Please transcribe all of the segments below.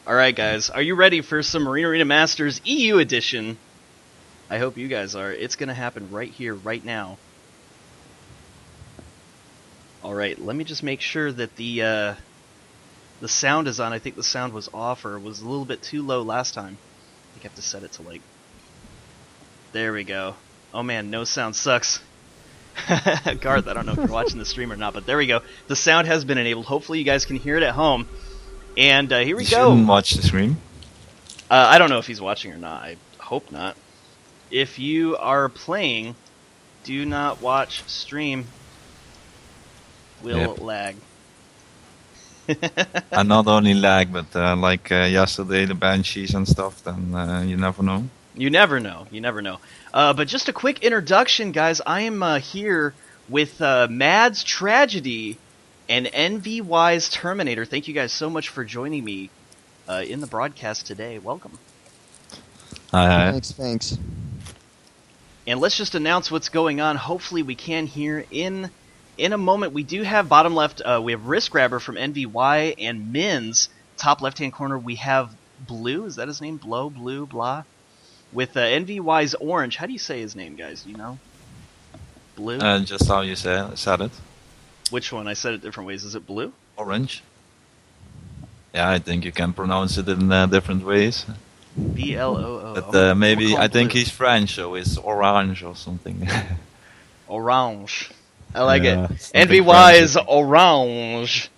Alright guys, are you ready for some Arena Masters EU edition? I hope you guys are. It's gonna happen right here, right now. Alright, let me just make sure that the sound is on. I think the sound was off or was a little bit too low last time. I think I have to set it to like... There we go. Oh man, no sound sucks. Garth, I don't know if you're watching the stream or not, but there we go. The sound has been enabled. Hopefully you guys can hear it at home. And here we go. Shouldn't watch the stream. I don't know if he's watching or not. I hope not. If you are playing, do not watch stream. Will lag. And not only lag, but like yesterday, the Banshees and stuff, then you never know. You never know. You never know. But just a quick introduction, guys. I am here with Mad's Tragedy and NVY's Terminator. Thank you guys so much for joining me in the broadcast today. Welcome. Hi. Thanks. And let's just announce what's going on. Hopefully we can hear in a moment. We do have bottom left, we have RiskGrabber from NVY and Minz. Top left-hand corner, we have Bloo. Is that his name? Blue, blah. With NVY's Orange. How do you say his name, guys? Do you know? Blue? Just how you said it. Which one? I said it different ways. Is it Blue? Orange. Yeah, I think you can pronounce it in different ways. B-L-O-O. But maybe, we'll I think Blue. He's French, so it's Orange or something. Orange. I like it. something NVY French. is Orange.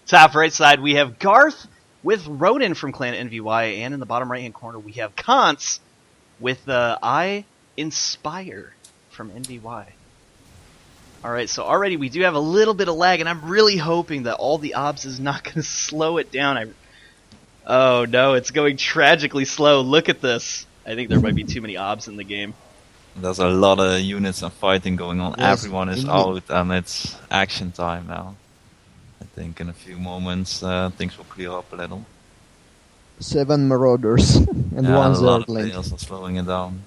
Top right side, we have Garth with Ronin from Clan NVY, and in the bottom right-hand corner, we have Kantz with I Inspire from NVY. Alright, so already we do have a little bit of lag, and I'm really hoping that all the obs is not going to slow it down. Oh no, it's going tragically slow. Look at this. I think there might be too many obs in the game. There's a lot of units and fighting going on. Yes, Everyone is indeed. out, and it's action time now. I think in a few moments things will clear up a little. 7 Marauders and Yeah, one a lot of Zergling. players are slowing it down.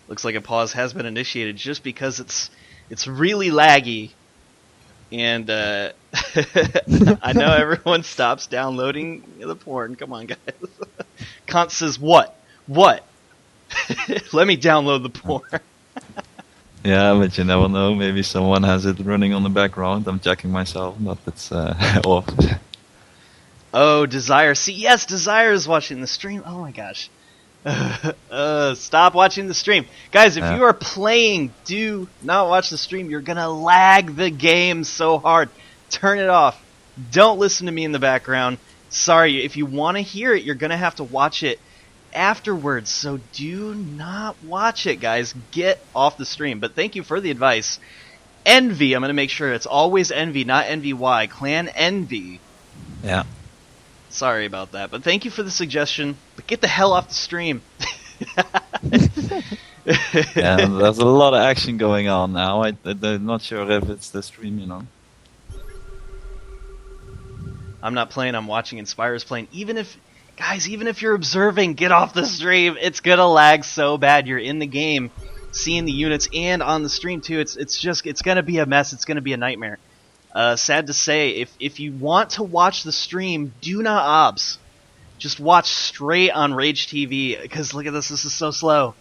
Looks like a pause has been initiated just because it's really laggy. And I know everyone stops downloading the porn. Come on, guys. Kant says, what? What? Let me download the porn. Yeah, but you never know. Maybe someone has it running on the background. I'm checking myself, but it's off. Oh, Desire. See, yes, Desire is watching the stream. Oh my gosh. Stop watching the stream. Guys, if you are playing, do not watch the stream. You're gonna lag the game so hard. Turn it off. Don't listen to me in the background. Sorry, if you want to hear it, you're gonna have to watch it afterwards. So do not watch it, guys. Get off the stream. But thank you for the advice. Envy, I'm gonna make sure it's always Envy, not NVY. Clan Envy. Yeah. Sorry about that, but thank you for the suggestion. But get the hell off the stream. Yeah, there's a lot of action going on now. I'm not sure if it's the stream, you know. I'm not playing, I'm watching Inspire's playing. Even if you're observing, get off the stream. It's gonna lag so bad. You're in the game, seeing the units and on the stream too. It's gonna be a mess. It's gonna be a nightmare. Sad to say, if you want to watch the stream, do not obs. Just watch straight on Rage TV, because look at this is so slow.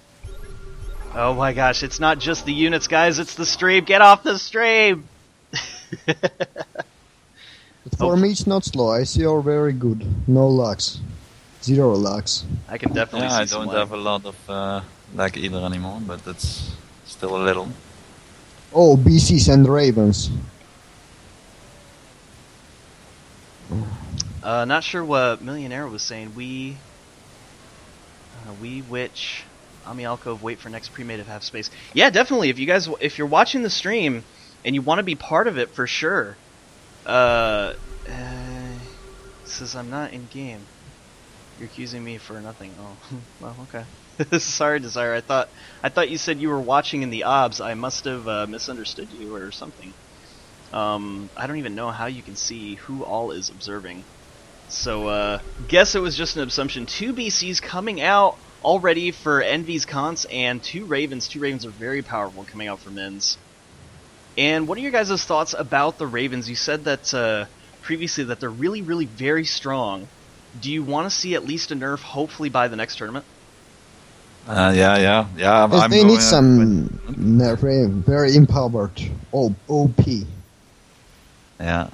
Oh my gosh, it's not just the units, guys, it's the stream. Get off the stream! But for me it's not slow, I see you're very good. No lags. 0 lags. I can definitely see I some don't lag. have a lot of lag either anymore, but it's still a little. Oh, BCs and Ravens. Not sure what Millionaire was saying. We which Ami Alcove wait for next pre-made of half space. Yeah, definitely. If you're watching the stream and you want to be part of it for sure. Says I'm not in game. You're accusing me for nothing. Oh, well, okay. Sorry, Desire. I thought you said you were watching in the obs. I must have misunderstood you or something. I don't even know how you can see who all is observing. So, guess it was just an assumption. 2 BCs coming out already for Envy's Cons, and 2 Ravens. 2 Ravens are very powerful coming out for Minz. And what are your guys' thoughts about the Ravens? You said that previously that they're really, really very strong. Do you want to see at least a nerf, hopefully by the next tournament? Yeah. Yes, they need some very empowered OP. Yeah.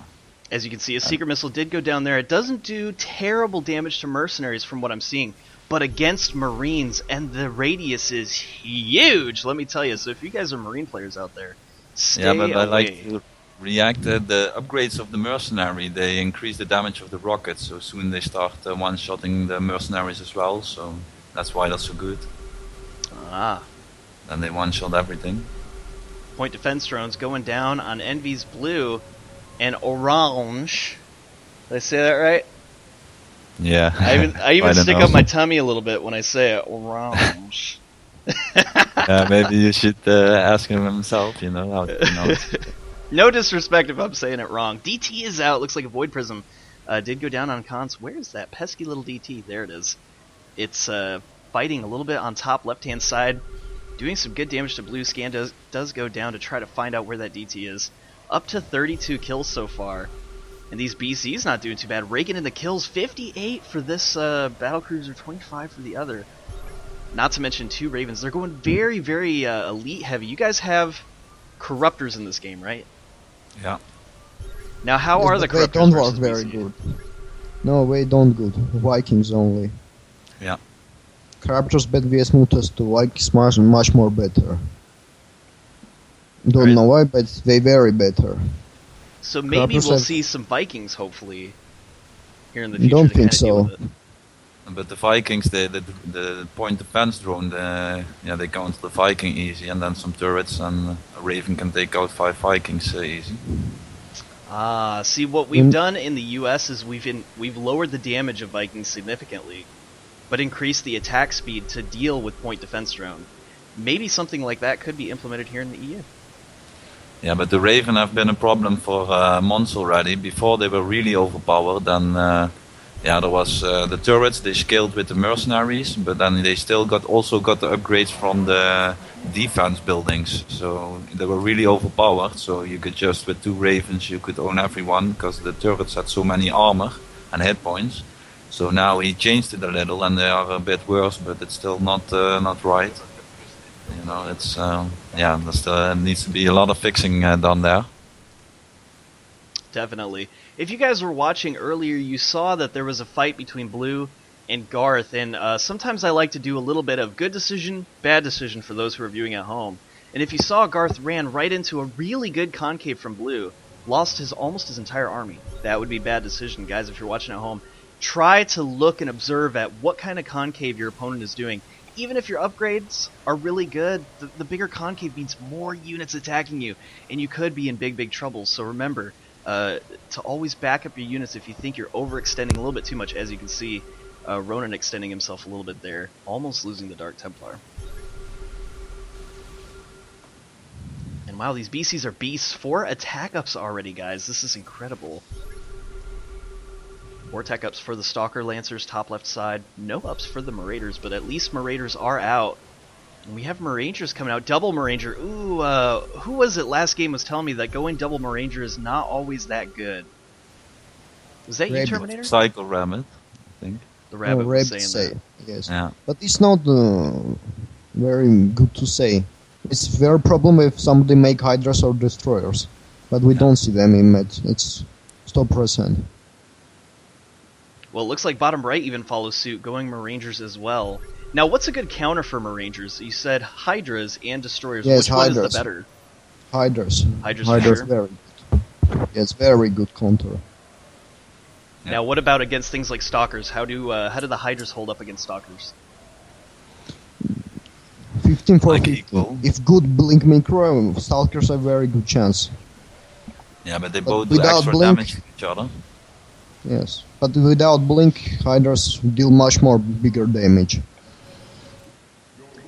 As you can see, a secret missile did go down there. It doesn't do terrible damage to mercenaries from what I'm seeing, but against Marines, and the radius is huge, let me tell you. So if you guys are Marine players out there, stay Yeah, but away. I like to react the upgrades of the mercenary. They increase the damage of the rockets, so soon they start one-shotting the mercenaries as well, so that's why that's so good. Ah. And they one-shot everything. Point defense drones going down on NV's Blue and Orange. Did I say that right? Yeah. I even stick up my tummy a little bit when I say it. Orange. Maybe you should ask him himself, how to pronounce it. No disrespect if I'm saying it wrong. DT is out. Looks like a Void Prism did go down on cons. Where is that pesky little DT? There it is. It's fighting a little bit on top left-hand side. Doing some good damage to Blue. Scan does go down to try to find out where that DT is. Up to 32 kills so far. And these BC's not doing too bad. Raking in the kills. 58 for this battlecruiser, 25 for the other. Not to mention 2 Ravens. They're going very, very elite heavy. You guys have Corruptors in this game, right? Yeah. Now, how are the Corruptors? They don't work versus very BC? good. No, they don't good. Vikings only. Yeah. Corruptors bad vs Mutas to Vikings much more better. Don't Right. know why, but they very better. So maybe Corruptors we'll have- see some Vikings, hopefully, here in the future. Don't to think kinda deal so. with it. But the Vikings, the point defense drone, they counter the Viking easy, and then some turrets, and a Raven can take out 5 Vikings easy. See, what we've done in the U.S. is we've lowered the damage of Vikings significantly, but increased the attack speed to deal with point defense drone. Maybe something like that could be implemented here in the EU. Yeah, but the Raven have been a problem for months already. Before they were really overpowered, and there was the turrets. They scaled with the mercenaries, but then they still also got the upgrades from the defense buildings. So they were really overpowered. So you could just with 2 Ravens you could own everyone because the turrets had so many armor and hit points. So now he changed it a little, and they are a bit worse, but it's still not right. It's there still needs to be a lot of fixing done there. Definitely. If you guys were watching earlier, you saw that there was a fight between Blue and Garth, and sometimes I like to do a little bit of good decision, bad decision for those who are viewing at home. And if you saw, Garth ran right into a really good concave from Blue, lost almost his entire army. That would be bad decision, guys. If you're watching at home, try to look and observe at what kind of concave your opponent is doing. Even if your upgrades are really good, the bigger concave means more units attacking you, and you could be in big trouble. So remember to always back up your units if you think you're overextending a little bit too much. As you can see, Ronin extending himself a little bit there, almost losing the Dark Templar. And wow, these BCs are beasts. 4 attack ups already, guys. This is incredible. 4 attack ups for the Stalker Lancers, top left side. No ups for the Marauders, but at least Marauders are out. And we have Marangers coming out. Double Maranger. Ooh, who was it last game was telling me that going double Maranger is not always that good? Was that you, Rabbit. Terminator? Cycle Rabbit, I think. The rabbit was saying that. Yes. Yeah. But it's not very good to say. It's very problem if somebody make Hydras or Destroyers. But we don't see them in Met. It's stop percent. Well, it looks like bottom right even follows suit, going Marangers as well. Now, what's a good counter for Marangers? You said Hydras and Destroyers. Yes, Which one is Hydras. the better? Hydras. Hydras for Hydras sure. very good. Yes, very good counter. Yeah. Now, what about against things like Stalkers? How do the Hydras hold up against Stalkers? 15 for Like 15. equal. If good blink micro, Stalkers have very good chance. Yeah, but they But both do without extra blink- damage to each other. Yes, but without blink, Hydras deal much more bigger damage.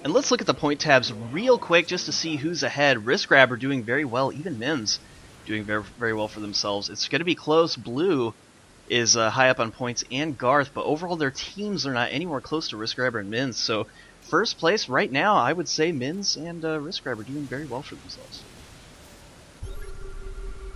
And let's look at the point tabs real quick just to see who's ahead. RiskGrabber doing very well. Even Minz doing very, very well for themselves. It's going to be close. Blue is high up on points, and Garth, but overall their teams are not anywhere close to RiskGrabber and Minz. So first place right now, I would say Minz and RiskGrabber doing very well for themselves.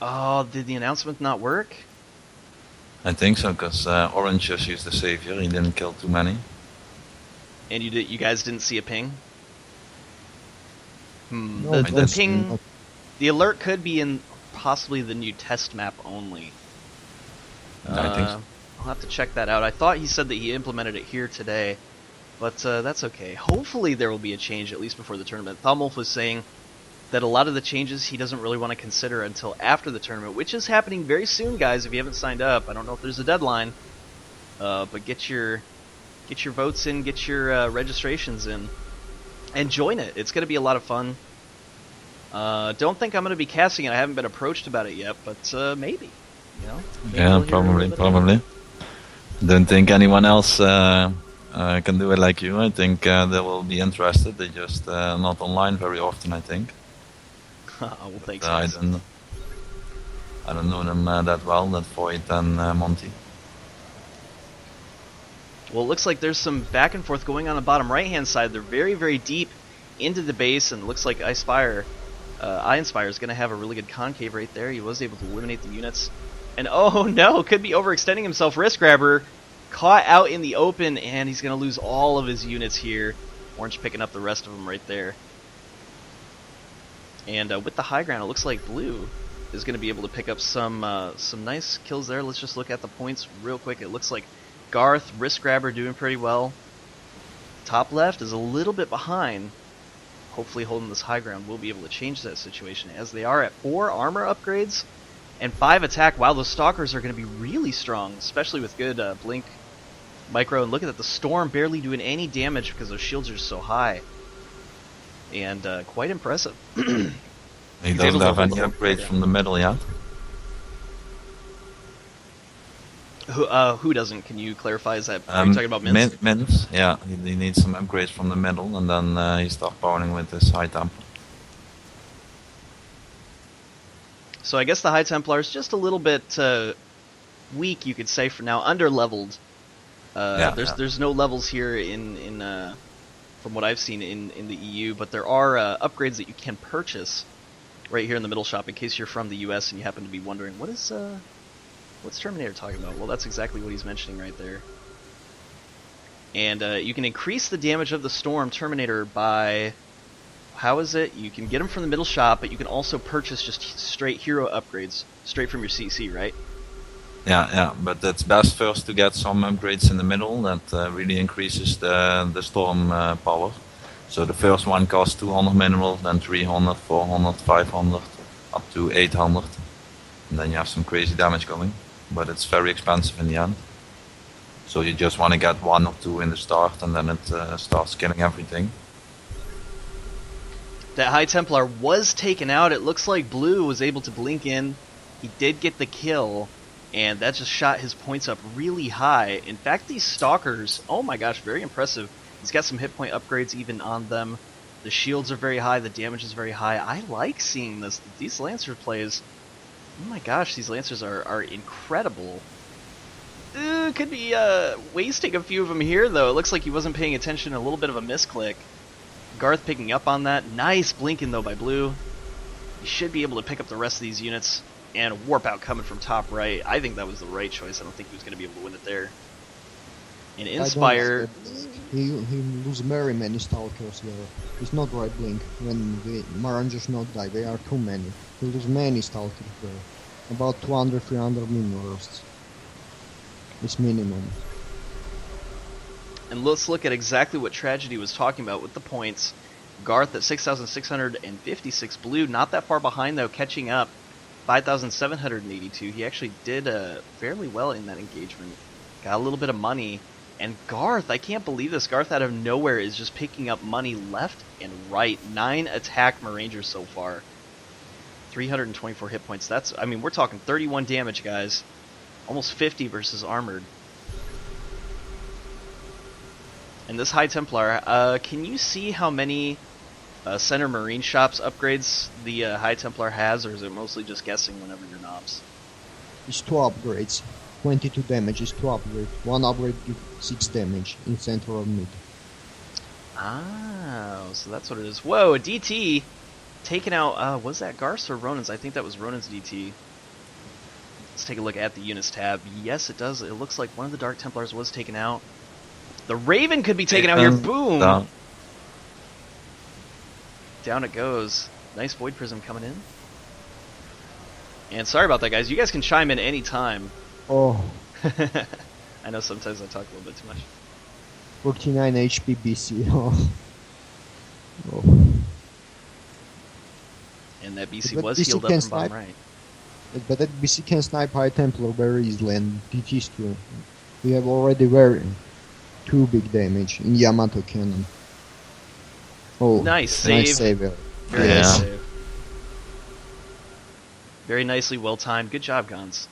Oh, did the announcement not work? I think so, because Orange just used the savior. He didn't kill too many. And you guys didn't see a ping? No, The ping, not. the alert could be in possibly the new test map only. I think so. I'll have to check that out. I thought he said that he implemented it here today, but that's okay. Hopefully there will be a change at least before the tournament. Thumwolf was saying that a lot of the changes he doesn't really want to consider until after the tournament, which is happening very soon, guys. If you haven't signed up, I don't know if there's a deadline, but get your votes in, get your registrations in, and join it. It's going to be a lot of fun. Don't think I'm going to be casting it. I haven't been approached about it yet, but maybe. You know? Maybe Yeah, we'll hear a little probably. bit Don't think anyone else can do it like you. I think they will be interested. They just not online very often, I think. well, thanks. I guys. don't know them that well, that Void and Monty. Well, it looks like there's some back and forth going on the bottom right-hand side. They're very, very deep into the base, and it looks like Eye-Inspire is going to have a really good concave right there. He was able to eliminate the units. And oh no, could be overextending himself. RiskGrabber caught out in the open, and he's going to lose all of his units here. Orange picking up the rest of them right there. And with the high ground, it looks like Blue is going to be able to pick up some nice kills there. Let's just look at the points real quick. It looks like Garth, RiskGrabber doing pretty well. Top left is a little bit behind. Hopefully holding this high ground will be able to change that situation, as they are at 4 armor upgrades and 5 attack. Wow, those stalkers are going to be really strong, especially with good blink micro. And look at that, the storm barely doing any damage because those shields are so high. And quite impressive. He He's doesn't able to have hold any the- upgrades from the middle yet. Who doesn't? Can you clarify? Is that are you talking about Minz? Minz, yeah, he needs some upgrades from the middle, and then he starts powering with his high temp. So I guess the High Templar is just a little bit weak, you could say, for now, under-leveled. There's no levels here in from what I've seen in the EU, but there are upgrades that you can purchase right here in the middle shop in case you're from the US and you happen to be wondering, what's Terminator talking about? Well, that's exactly what he's mentioning right there. And you can increase the damage of the Storm Terminator by... How is it? You can get them from the middle shop, but you can also purchase just straight hero upgrades, straight from your CC, right? Yeah, but it's best first to get some upgrades in the middle that really increases the storm power. So the first one costs 200 mineral, then 300, 400, 500, up to 800. And then you have some crazy damage going, but it's very expensive in the end. So you just want to get 1 or 2 in the start, and then it starts killing everything. That High Templar was taken out. It looks like Blue was able to blink in. He did get the kill, and that just shot his points up really high. In fact, these Stalkers, oh my gosh, very impressive. He's got some hit point upgrades even on them. The shields are very high, the damage is very high. I like seeing this. These Lancer plays, oh my gosh, these Lancers are incredible. Could be wasting a few of them here, though. It looks like he wasn't paying attention, a little bit of a misclick. Garth picking up on that. Nice blinking, though, by Blue. He should be able to pick up the rest of these units. And a warp out coming from top right. I think that was the right choice. I don't think he was going to be able to win it there. And Inspire... He lose very many Stalkers there. It's not right blink. When the Marangers not die, they are too many. He lose many Stalkers there. About 200, 300 minerals. It's minimum. And let's look at exactly what Tragedy was talking about with the points. Garth at 6,656. Blue not that far behind, though, catching up. 5,782. He actually did fairly well in that engagement. Got a little bit of money. And Garth, I can't believe this. Garth out of nowhere is just picking up money left and right. 9 attack Marangers so far. 324 hit points. That's, I mean, we're talking 31 damage, guys. Almost 50 versus armored. And this High Templar, can you see how many Center Marine Shops upgrades the High Templar has, or is it mostly just guessing whenever you're knobs? It's 2 upgrades. 22 damage is 2 upgrades. 1 upgrade gives 6 damage in center or mid. Ah, so that's what it is. Whoa, a DT taken out, was that Garth's or Ronin's? I think that was Ronin's DT. Let's take a look at the units tab. Yes, it does. It looks like one of the Dark Templars was taken out. The Raven could be taken out here. Boom! Down it goes. Nice Void Prism coming in. And sorry about that, guys. You guys can chime in any time. Oh. I know sometimes I talk a little bit too much. 49 HP BC. Oh. And that BC But was BC healed up can from bottom snipe. right. But that BC can snipe High Templar very easily, and DTs too. We have already very too big damage in Yamato cannon. Oh, Nice save. Nice save. Very nice save. Very nicely, well timed. Good job, Gons.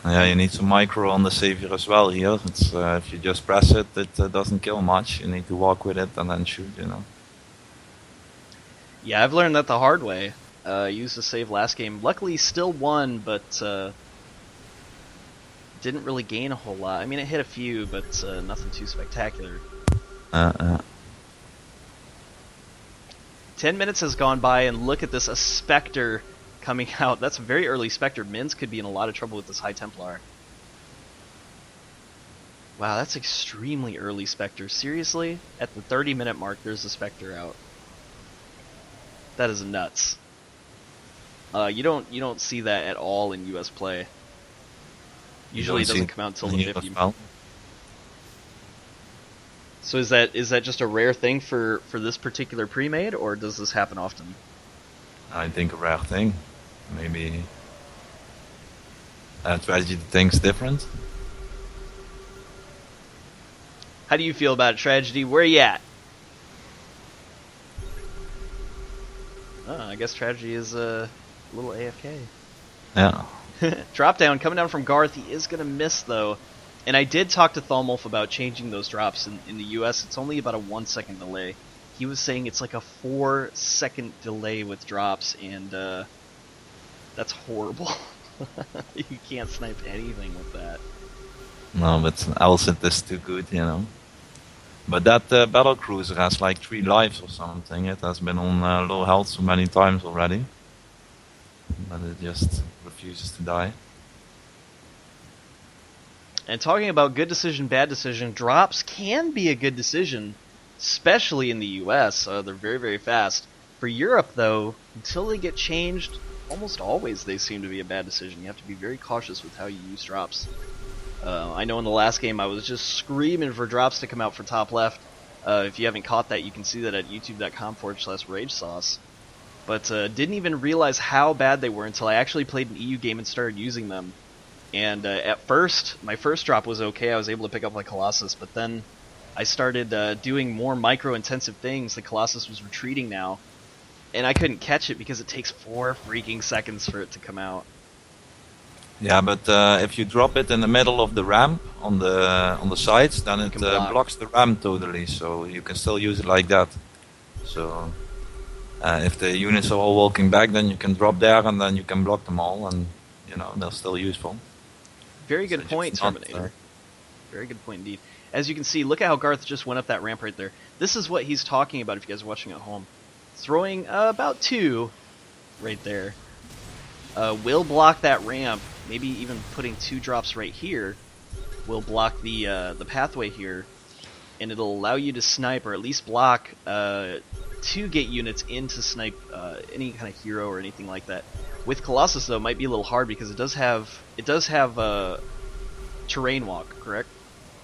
Yeah, you need some micro on the savior as well here. It's if you just press it, it doesn't kill much. You need to walk with it and then shoot, you know. Yeah, I've learned that the hard way. Used the save last game. Luckily, still won, but didn't really gain a whole lot. I mean, it hit a few, but nothing too spectacular. 10 minutes has gone by, and look at this, a Spectre coming out. That's a very early Spectre. Minz could be in a lot of trouble with this High Templar. Wow, that's extremely early Spectre. Seriously? At the 30-minute mark, there's a Spectre out. That is nuts. You don't see that at all in US play. Usually it doesn't come out until the 50. So is that just a rare thing for this particular pre-made, or does this happen often? I think a rare thing. Maybe Tragedy thinks different. How do you feel about it, Tragedy? Where you at? Oh, I guess Tragedy is a little AFK. Yeah. Drop down coming down from Garth. He is gonna miss though. And I did talk to Thalmolf about changing those drops. In the US, it's only about a 1-second delay. He was saying it's like a 4-second delay with drops, and that's horrible. You can't snipe anything with that. No, but Alcid is too good, you know. But that battle cruiser has like 3 lives or something. It has been on low health so many times already. But it just refuses to die. And talking about good decision, bad decision, drops can be a good decision, especially in the US. They're very, very fast. For Europe, though, until they get changed, almost always they seem to be a bad decision. You have to be very cautious with how you use drops. I know in the last game I was just screaming for drops to come out for top left. If you haven't caught that, you can see that at youtube.com/RageSauce. But didn't even realize how bad they were until I actually played an EU game and started using them. And at first, my first drop was okay. I was able to pick up like Colossus, but then I started doing more micro-intensive things. The Colossus was retreating now, and I couldn't catch it because it takes 4 freaking seconds for it to come out. Yeah, but if you drop it in the middle of the ramp on the sides, then it blocks the ramp totally. So you can still use it like that. So if the units are all walking back, then you can drop there and then you can block them all, and you know they're still useful. Very good point, Terminator. Very good point indeed. As you can see, look at how Garth just went up that ramp right there. This is what he's talking about if you guys are watching at home. Throwing about 2 right there will block that ramp. Maybe even putting 2 drops right here will block the pathway here, and it'll allow you to snipe, or at least block 2 get units in to snipe any kind of hero or anything like that. With Colossus though, it might be a little hard because it does have terrain walk, correct?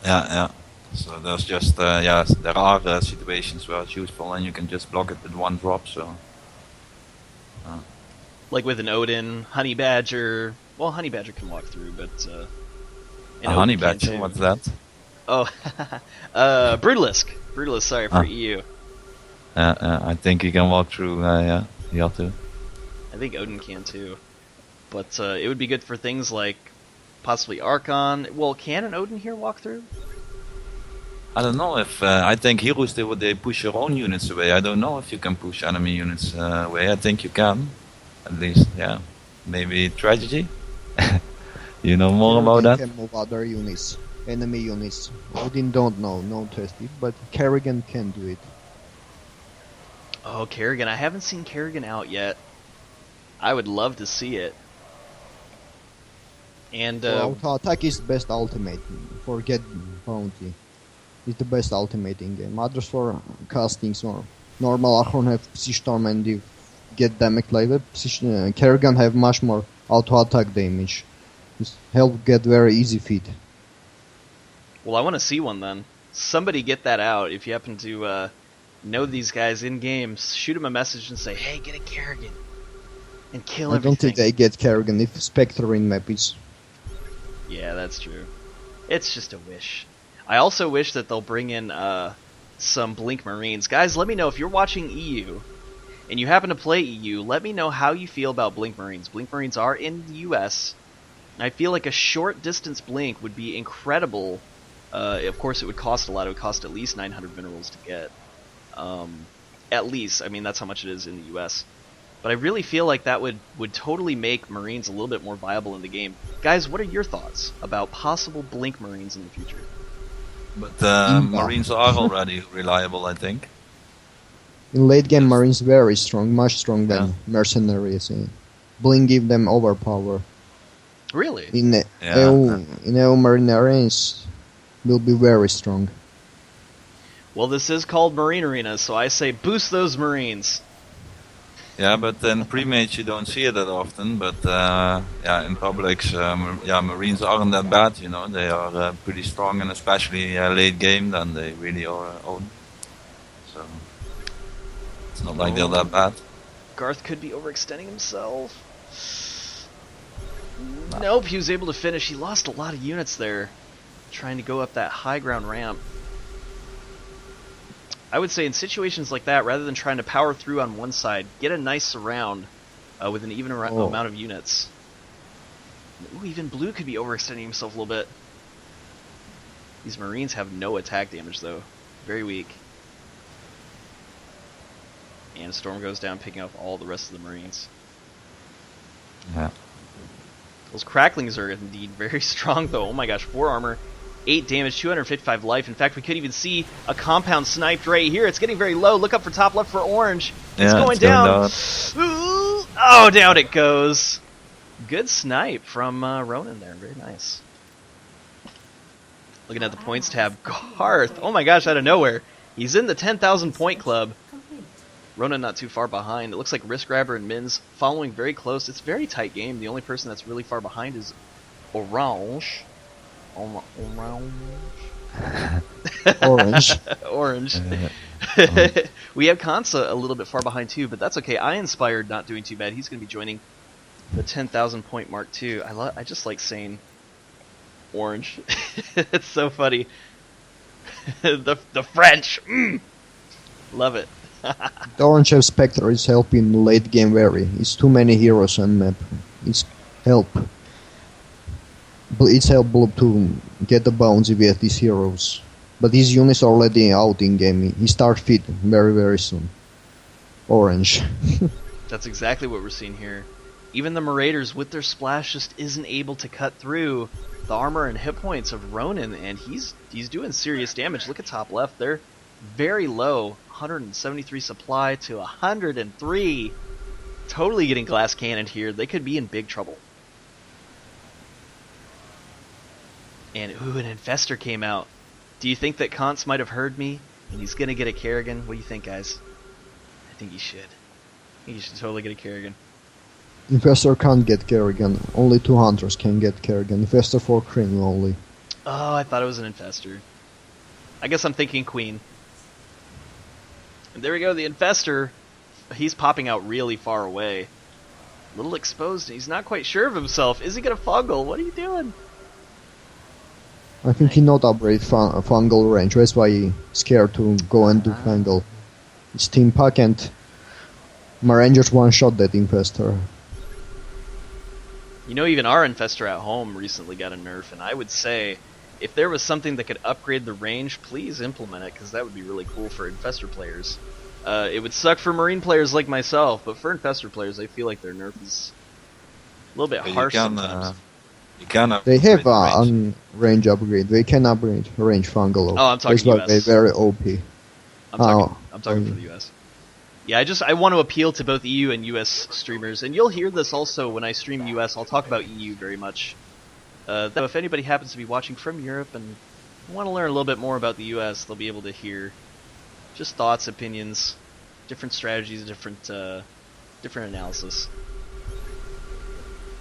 Yeah. So there's just there are situations where it's useful, and you can just block it with 1 drop. So like with an Odin, Honey Badger. Well, Honey Badger can walk through, but a Honey Badger. What's that? Oh, Brutalisk. Brutalisk. Sorry for EU. I think he can walk through. Yeah, he ought to. I think Odin can too, but it would be good for things like possibly Archon. Well, can an Odin here walk through? I don't know if I think heroes they push your own units away. I don't know if you can push enemy units away. I think you can, at least. Yeah, maybe Tragedy. You know more about that? Can move other units, enemy units. Odin don't know, no tested, but Kerrigan can do it. Oh, Kerrigan! I haven't seen Kerrigan out yet. I would love to see it. And Auto attack is the best ultimate. Forget bounty. It's the best ultimate in game. Others for castings or normal Achron have Psystorm and you get damage like that. Kerrigan have much more auto attack damage. It help get very easy feed. well, I want to see one then. Somebody get that out. If you happen to know these guys in games, shoot them a message and say, "Hey, get a Kerrigan and kill everything." I don't think they get Kerrigan if Spectre in map is. Yeah, that's true. It's just a wish. I also wish that they'll bring in some Blink Marines. Guys, let me know if you're watching EU and you happen to play EU, let me know how you feel about Blink Marines. Blink Marines are in the US. I feel like a short distance Blink would be incredible. Of course, it would cost a lot. It would cost at least 900 minerals to get. At least. I mean, that's how much it is in the US. But I really feel like that would totally make Marines a little bit more viable in the game. Guys, what are your thoughts about possible Blink Marines in the future? But Marines are already reliable, I think. In late game, Marines very strong, much stronger than mercenaries. Blink give them overpower. Really? In EU Marines will be very strong. Well, this is called Marine Arena, so I say boost those Marines. Yeah, but in pre-mage you don't see it that often. But in publics, Marines aren't that bad. You know, they are pretty strong, and especially late game, then they really are own. So it's not like they're that bad. Garth could be overextending himself. Nope, he was able to finish. He lost a lot of units there, trying to go up that high ground ramp. I would say in situations like that, rather than trying to power through on one side, get a nice surround with an even amount of units. Ooh, even Bloo could be overextending himself a little bit. These Marines have no attack damage, though. Very weak. And Storm goes down, picking up all the rest of the Marines. Yeah. Those cracklings are indeed very strong, though. Oh my gosh, 4 armor, 8 damage, 255 life. In fact, we could even see a compound sniped right here. It's getting very low. Look up for top left for orange. It's going down. Ooh, oh, down it goes. Good snipe from Ronin there. Very nice. Looking at the points tab. Garth. Oh my gosh, out of nowhere. He's in the 10,000 point club. Ronin not too far behind. It looks like RiskGrabber and Minz following very close. It's a very tight game. The only person that's really far behind is Orange. Orange. Orange. We have Kansa a little bit far behind too, but that's okay. I Inspired not doing too bad. He's going to be joining the 10,000 point mark too. I just like saying Orange. It's so funny. the French. Love it. The Orange have Spectre is helping late game very. It's too many heroes on map. It's help. It's help Bloo to get the bounty with these heroes. But his units are already out in game. He start fit very very soon. Orange. That's exactly what we're seeing here. Even the Marauders with their splash just isn't able to cut through the armor and hit points of Ronin, and he's doing serious damage. Look at top left. They're very low. 173 supply to 103. Totally getting glass cannoned here. They could be in big trouble. And ooh, an Infestor came out. Do you think that Kantz might have heard me and he's gonna get a Kerrigan? What do you think, guys? I think he should. I think he should totally get a Kerrigan. Infestor can't get Kerrigan. Only 2 hunters can get Kerrigan. Infestor for Kryn only. Oh, I thought it was an Infestor. I guess I'm thinking Queen. And there we go, the Infestor. He's popping out really far away. A little exposed. He's not quite sure of himself. Is he gonna fungal? What are you doing? I think he not upgrade fungal range. That's why he scared to go and do fungal. It's Team Pack and my Rangers one-shot that Infestor. You know, even our Infestor at home recently got a nerf, and I would say if there was something that could upgrade the range, please implement it, because that would be really cool for Infestor players. It would suck for Marine players like myself, but for Infestor players, I feel like their nerf is a little bit harsh sometimes. They have a range upgrade. They can upgrade range fungal. Oh, I'm talking US. They're very OP. I'm talking for the US. Yeah, I want to appeal to both EU and US streamers, and you'll hear this also when I stream US. I'll talk about EU very much Though if anybody happens to be watching from Europe and want to learn a little bit more about the U.S., they'll be able to hear just thoughts, opinions, different strategies, different analysis.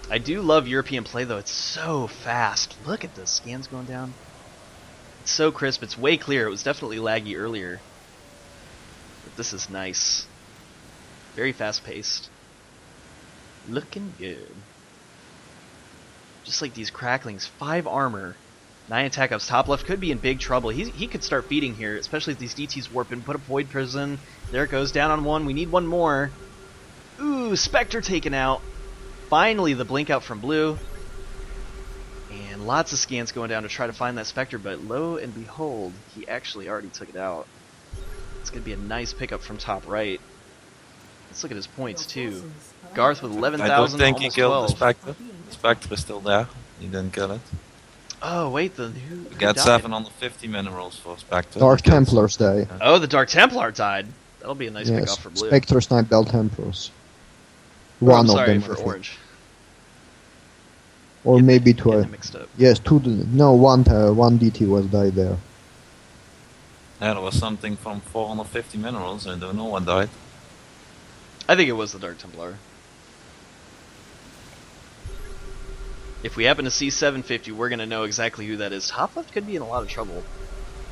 I do love European play though. It's so fast. Look at the scans going down. It's so crisp. It's way clear. It was definitely laggy earlier. But this is nice. Very fast paced. Looking good. Just like these cracklings. 5 armor. 9 attack ups. Top left could be in big trouble. He could start feeding here, especially if these DTs warp in. Put a Void Prison. There it goes. Down on 1. We need 1 more. Ooh, Spectre taken out. Finally the blink out from Blue. And lots of scans going down to try to find that Spectre, but lo and behold, he actually already took it out. It's going to be a nice pickup from top right. Let's look at his points too. Garth with 11,000, I don't think he almost killed 12. the Spectre. The Spectre is still there. He didn't kill it. Oh wait, who We got died? 750 minerals for Spectre. Dark Templars die. Oh, the Dark Templar died. That'll be a nice Yes, pickup for Blue. Spectre sniped Dark Templars. Oh, One I'm of sorry, them, for I think. Orange. Or maybe Getting 12. them mixed up. Yes, one DT was died there. Yeah, there was something from 450 minerals. I don't know what died. I think it was the Dark Templar. If we happen to see 750, we're going to know exactly who that is. Top left could be in a lot of trouble.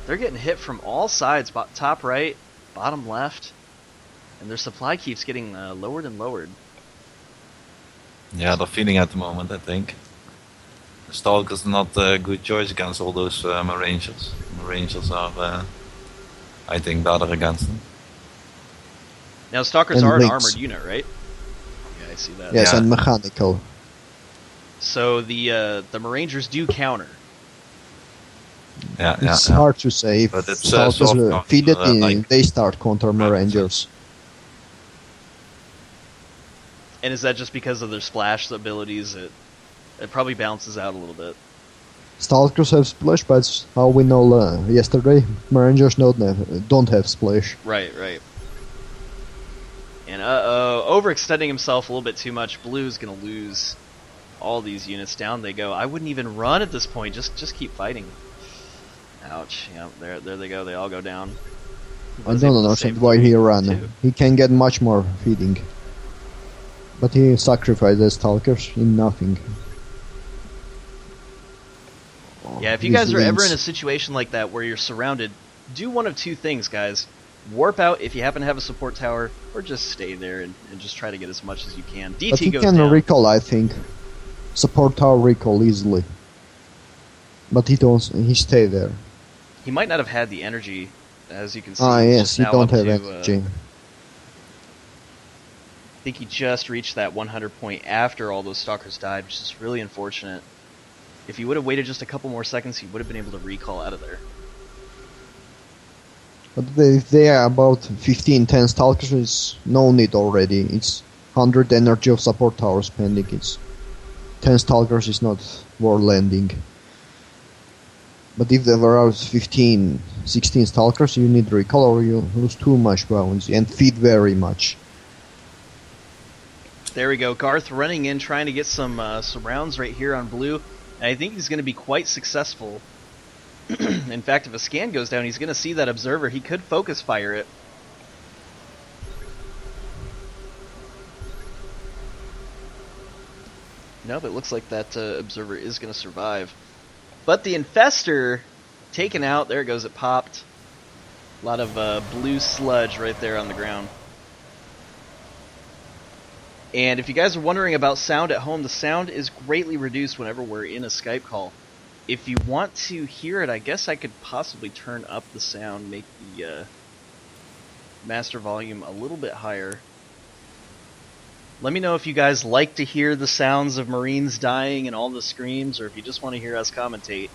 They're getting hit from all sides. Top right, bottom left. And their supply keeps getting lowered and lowered. Yeah, they're feeding at the moment, I think. The Stalker's not a good choice against all those Marangers. Marangers are, I think, better against them. Now, Stalkers And are an Minz. armored unit, right? Yeah, I see that. Yes, Yeah. and mechanical. So the Marangers do counter. Yeah, It's yeah. hard to say. If But it's, Stalkers soft counter, feed it in, like- they start counter Rangers. And is that just because of their splash abilities? It probably balances out a little bit. Stalkers have splash, but how we know yesterday, Rangers don't have splash. Right. And overextending himself a little bit too much. Blue's gonna lose all these units. Down they go. I wouldn't even run at this point. Just keep fighting. Ouch. Yeah, there they go. They all go down. I don't understand why he ran. He can get much more feeding. But he sacrifices Stalkers in nothing. Yeah, if you These guys are ever links. in a situation like that where you're surrounded, do one of two things, guys. Warp out if you happen to have a support tower, or just stay there and just try to get as much as you can. DT But he goes can down. recall, I think. Support tower recall easily. But he stay there. He might not have had the energy, as you can see. Ah, he's yes, just he now don't up have to, energy. I think he just reached that 100 point after all those Stalkers died, which is really unfortunate. If he would have waited just a couple more seconds, he would have been able to recall out of there. But if they are about 15-10 Stalkers, it's no need already. It's 100 energy of support tower spending. It's 10 Stalkers is not worth landing. But if there are 15, 16 Stalkers, you need recall or you lose too much bounds and feed very much. There we go. Garth running in, trying to get some rounds right here on Blue. And I think he's going to be quite successful. In fact, if a scan goes down, he's going to see that observer. He could focus fire it. No, but it looks like that observer is going to survive. But the infestor taken out. There it goes. It popped. A lot of blue sludge right there on the ground. And if you guys are wondering about sound at home, the sound is greatly reduced whenever we're in a Skype call. If you want to hear it, I guess I could possibly turn up the sound, make the master volume a little bit higher. Let me know if you guys like to hear the sounds of Marines dying and all the screams, or if you just want to hear us commentate.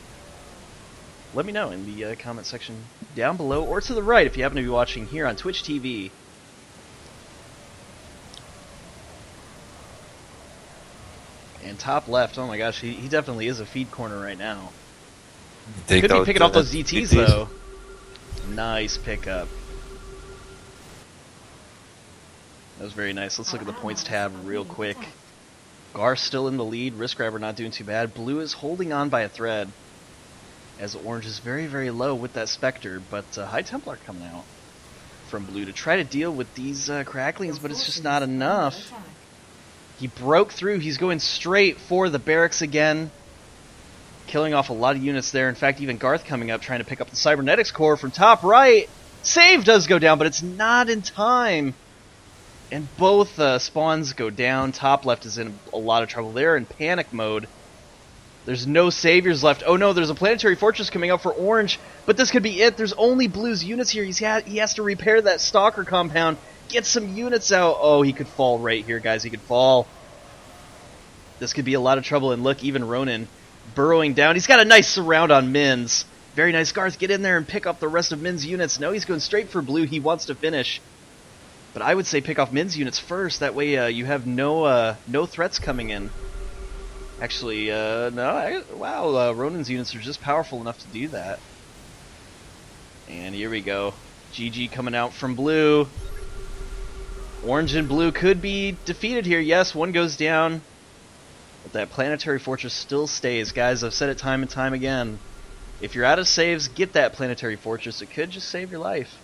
Let me know in the comment section down below, or to the right if you happen to be watching here on Twitch TV. And top left, oh my gosh, he definitely is a feed corner right now. Could be picking off those DTs though. Nice pickup. That was very nice. Let's look at the points tab real quick. Garth still in the lead. RiskGrabber not doing too bad. Blue is holding on by a thread, as Orange is very, very low with that Spectre, but High Templar coming out from Blue to try to deal with these cracklings, but it's just not enough. He broke through. He's going straight for the barracks again, killing off a lot of units there. In fact, even Garth coming up, trying to pick up the Cybernetics core from top right. Save does go down, but it's not in time. And both spawns go down. Top left is in a lot of trouble. They're in panic mode. There's no saviors left. Oh no, there's a planetary fortress coming up for Orange, but this could be it. There's only Blue's units here. He has to repair that Stalker compound, get some units out. Oh, he could fall right here, guys. He could fall. This could be a lot of trouble, and look, even Ronin burrowing down. He's got a nice surround on Minz. Very nice. Garth, get in there and pick up the rest of Minz units. No, he's going straight for Blue. He wants to finish. But I would say pick off Minz units first. That way you have no threats coming in. Actually, no. Wow, Ronin's units are just powerful enough to do that. And here we go. GG coming out from Blue. Orange and Blue could be defeated here. Yes, one goes down. But that planetary fortress still stays. Guys, I've said it time and time again. If you're out of saves, get that planetary fortress. It could just save your life.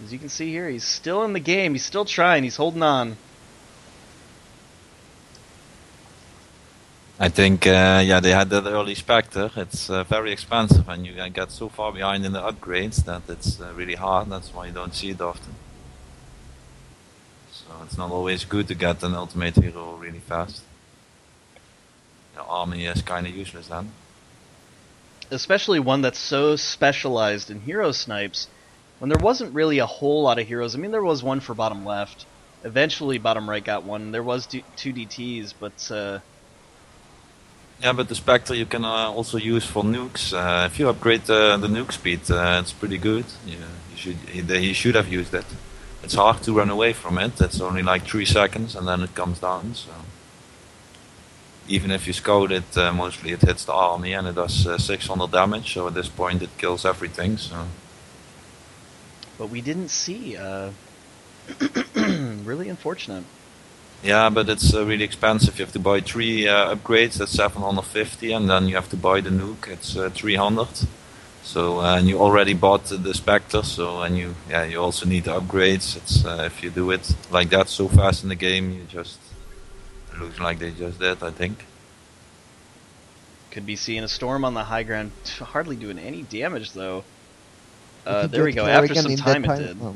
As you can see here, he's still in the game. He's still trying. He's holding on. I think, they had that early Spectre. It's very expensive, and you get so far behind in the upgrades that it's really hard. That's why you don't see it often. So it's not always good to get an ultimate hero really fast. Your army is kind of useless then. Especially one that's so specialized in hero snipes, when there wasn't really a whole lot of heroes. I mean, there was one for bottom left. Eventually, bottom right got one. There was two DTs, but... Yeah, but the Spectre you can also use for nukes. If you upgrade the nuke speed, it's pretty good. He should have used it. It's hard to run away from it. It's only like 3 seconds and then it comes down. So even if you scout it, mostly it hits the army and it does 600 damage. So at this point it kills everything. So. But we didn't see. Really unfortunate. Yeah, but it's really expensive. You have to buy 3 upgrades. That's 750, and then you have to buy the nuke. It's 300. So and you already bought the Spectre. So and you also need the upgrades. It's if you do it like that so fast in the game, you just it looks like they just did. I think. Could be seeing a storm on the high ground. Hardly doing any damage though. There we go. After some time, it did. Oh.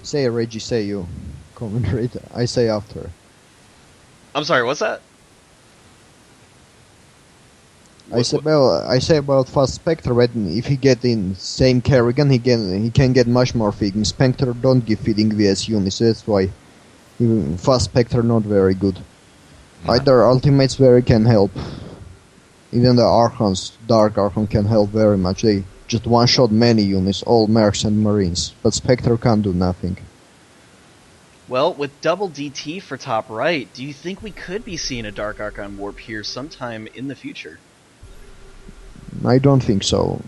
Say, Reggie, say you. Comment. I say after. I'm sorry, what's that? I say about fast Spectre, when if he get in same Kerrigan, he can get much more feeding. Spectre don't give feeding VS units, that's why fast Spectre not very good. Either ultimates very can help. Even the Archons, Dark Archon can help very much. They just one shot many units, all Mercs and Marines, but Spectre can't do nothing. Well, with double DT for top right, do you think we could be seeing a Dark Archon warp here sometime in the future? I don't think so.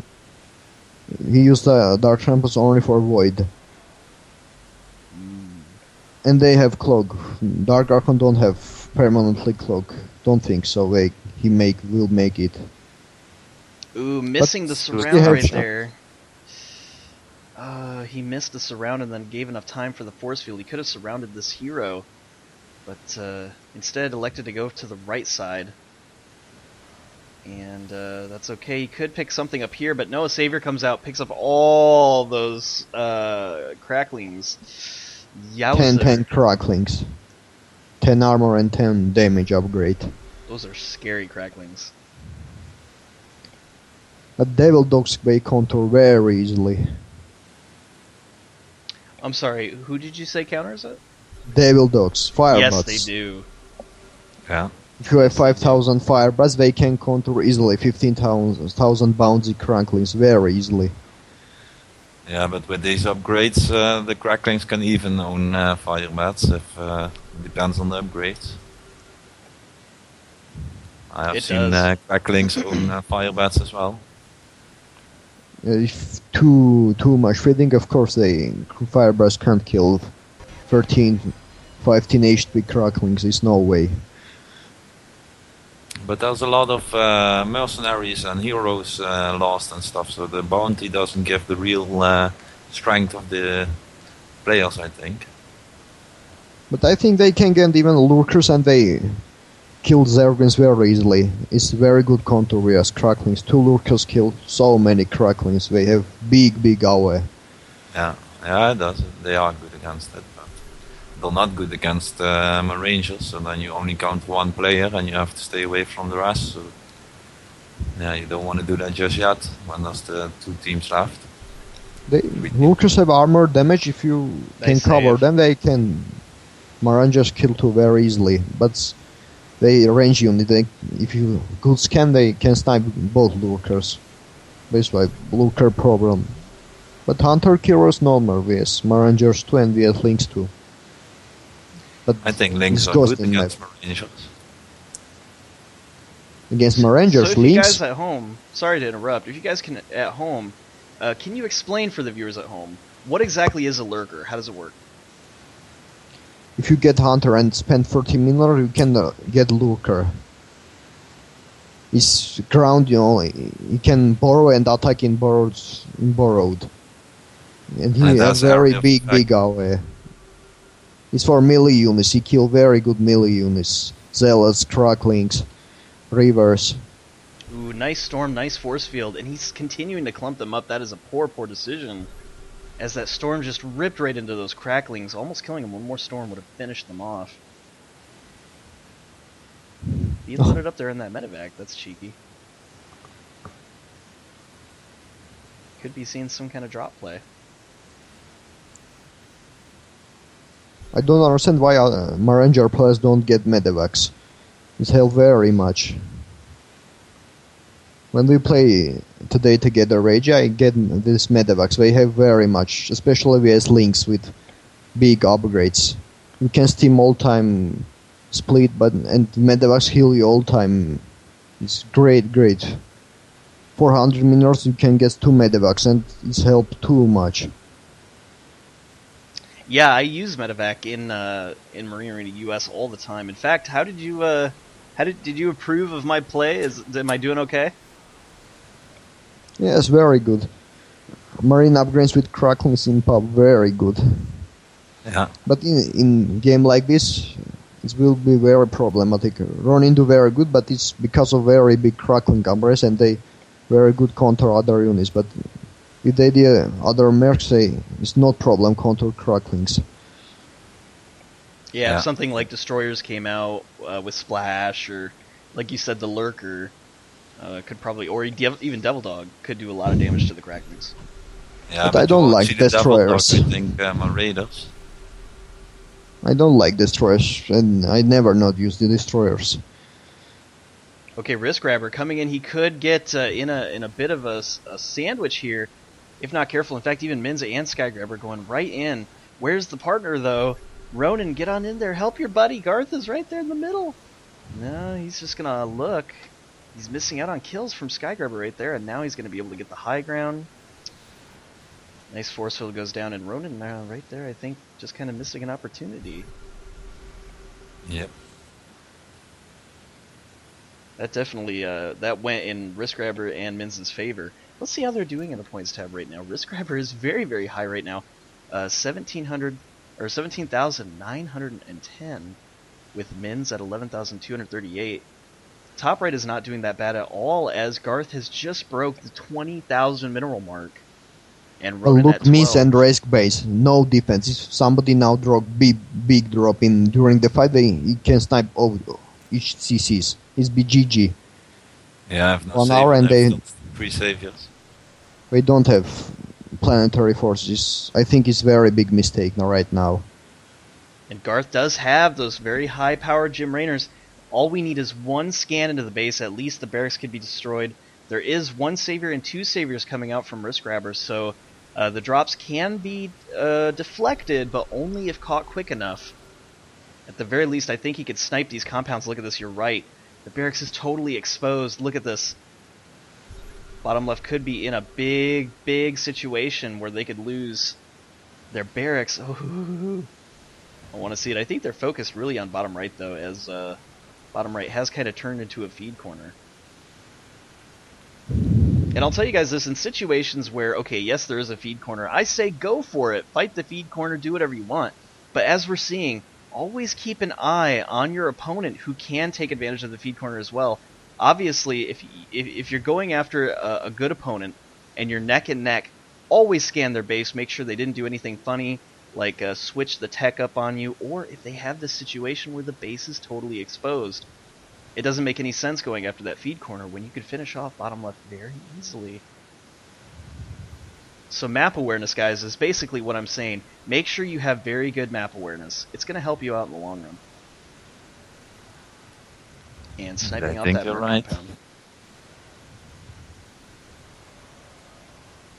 He used the Dark Tramples only for Void. And they have Cloak. Dark Archon don't have permanently Cloak. Don't think so. Will make it. Ooh, missing the surround right there. He missed the surround and then gave enough time for the force field. He could have surrounded this hero, but instead elected to go to the right side. And that's okay. He could pick something up here, but no, Savior comes out, picks up all those cracklings. Yowzer. 10 cracklings. 10 armor and 10 damage upgrade. Those are scary cracklings. But Devil Dogs may counter very easily. I'm sorry, who did you say counters it? Devil Dogs, Firebuds. Yes, they do. Yeah. If you have 5,000 Firebuds, they can counter easily 15,000 bouncy cracklings very easily. Yeah, but with these upgrades, the cracklings can even own Firebats. If it depends on the upgrades. I have seen cracklings own Firebats as well. If too much feeding, of course, Fireburst can't kill 13 15 HP cracklings is no way. But there's a lot of mercenaries and heroes lost and stuff, so the bounty doesn't give the real strength of the players, I think. But I think they can get even lurkers and they kill Zerglings very easily. It's very good counter vs cracklings. 2 lurkers kill so many cracklings. They have big AOE. Yeah, it does. They are good against it, but they're not good against Rangers, so then you only count 1 player and you have to stay away from the rest. So yeah, you don't want to do that just yet when there's the 2 teams left. Lurkers have armor damage. If you can cover them, they can Rangers kill 2 very easily. But they range unit. If you good scan, they can snipe both lurkers. That's why lurker problem. But Hunter Killers normal vs Rangers 2 and vs Lynx 2. But I think Lynx are good against Rangers. Against Rangers, so if Lynx? you guys at home, sorry to interrupt, if you guys can at home, can you explain for the viewers at home, what exactly is a lurker? How does it work? If you get Hunter and spend 30 minutes, you can get Lurker. It's ground, you can borrow and attack in borrowed. And he has very big AOE. It's for melee units, he kill very good melee units. Zealots, Cracklings, Reavers. Ooh, nice storm, nice force field, and he's continuing to clump them up. That is a poor decision. As that storm just ripped right into those cracklings, almost killing them. One more storm would have finished them off. He loaded up there in that medevac. That's cheeky. Could be seeing some kind of drop play. I don't understand why Ranger players don't get medevacs. It's helped very much. When we play today together Rage, I get these medevacs. They have very much, especially vs Lynx with big upgrades. You can steam all time split, and medevacs heal you all time. It's great. 400 minutes you can get 2 medevacs, and it's helped too much. Yeah, I use medevac in Marine Arena US all the time. In fact, how did you did you approve of my play? Am I doing okay? Yes, very good. Marine upgrades with cracklings in pub, very good. Yeah. But in game like this, it will be very problematic. Ronin do very good, but it's because of very big crackling upgrades and they very good counter other units. But with the idea other mercs say it's not problem counter cracklings. Yeah, if something like Destroyers came out with Splash, or like you said, the Lurker. Could probably, or even Devil Dog could do a lot of damage to the cracklings. Yeah, but I don't like Destroyers. I think on Raiders. I don't like Destroyers, and I never not use the Destroyers. Okay, RiskGrabber coming in. He could get in a bit of a sandwich here, if not careful. In fact, even Minz and SkyGrabber going right in. Where's the partner though? Ronin, get on in there. Help your buddy. Garth is right there in the middle. No, he's just gonna look. He's missing out on kills from SkyGrabber right there, and now he's going to be able to get the high ground. Nice force field goes down, and Ronin now right there, I think, just kind of missing an opportunity. Yep. That definitely, that went in RiskGrabber and Minz's favor. Let's see how they're doing in the points tab right now. RiskGrabber is very high right now. 17,910 with Minz at 11,238. Top right is not doing that bad at all, as Garth has just broke the 20,000 mineral mark. And Ronin look, at 12. Miss and Risk base, no defense. If somebody now drop big drop in during the fight, he can snipe over each CCs. It's BGG. Yeah, I have no 1 hour and they 3 saviors. They don't have planetary forces. I think it's very big mistake right now. And Garth does have those very high-powered Gym Rainers. All we need is 1 scan into the base. At least the barracks could be destroyed. There is 1 savior and 2 saviors coming out from RiskGrabber, so the drops can be deflected, but only if caught quick enough. At the very least, I think he could snipe these compounds. Look at this, you're right. The barracks is totally exposed. Look at this. Bottom left could be in a big situation where they could lose their barracks. Oh. I want to see it. I think they're focused really on bottom right, though, as bottom right has kind of turned into a feed corner. And I'll tell you guys this, in situations where, okay, yes, there is a feed corner, I say go for it. Fight the feed corner, do whatever you want. But as we're seeing, always keep an eye on your opponent who can take advantage of the feed corner as well. Obviously, if you're going after a good opponent and you're neck and neck, always scan their base, make sure they didn't do anything funny, like switch the tech up on you, or if they have this situation where the base is totally exposed. It doesn't make any sense going after that feed corner when you could finish off bottom left very easily. So map awareness, guys, is basically what I'm saying. Make sure you have very good map awareness. It's going to help you out in the long run. And sniping out that compound.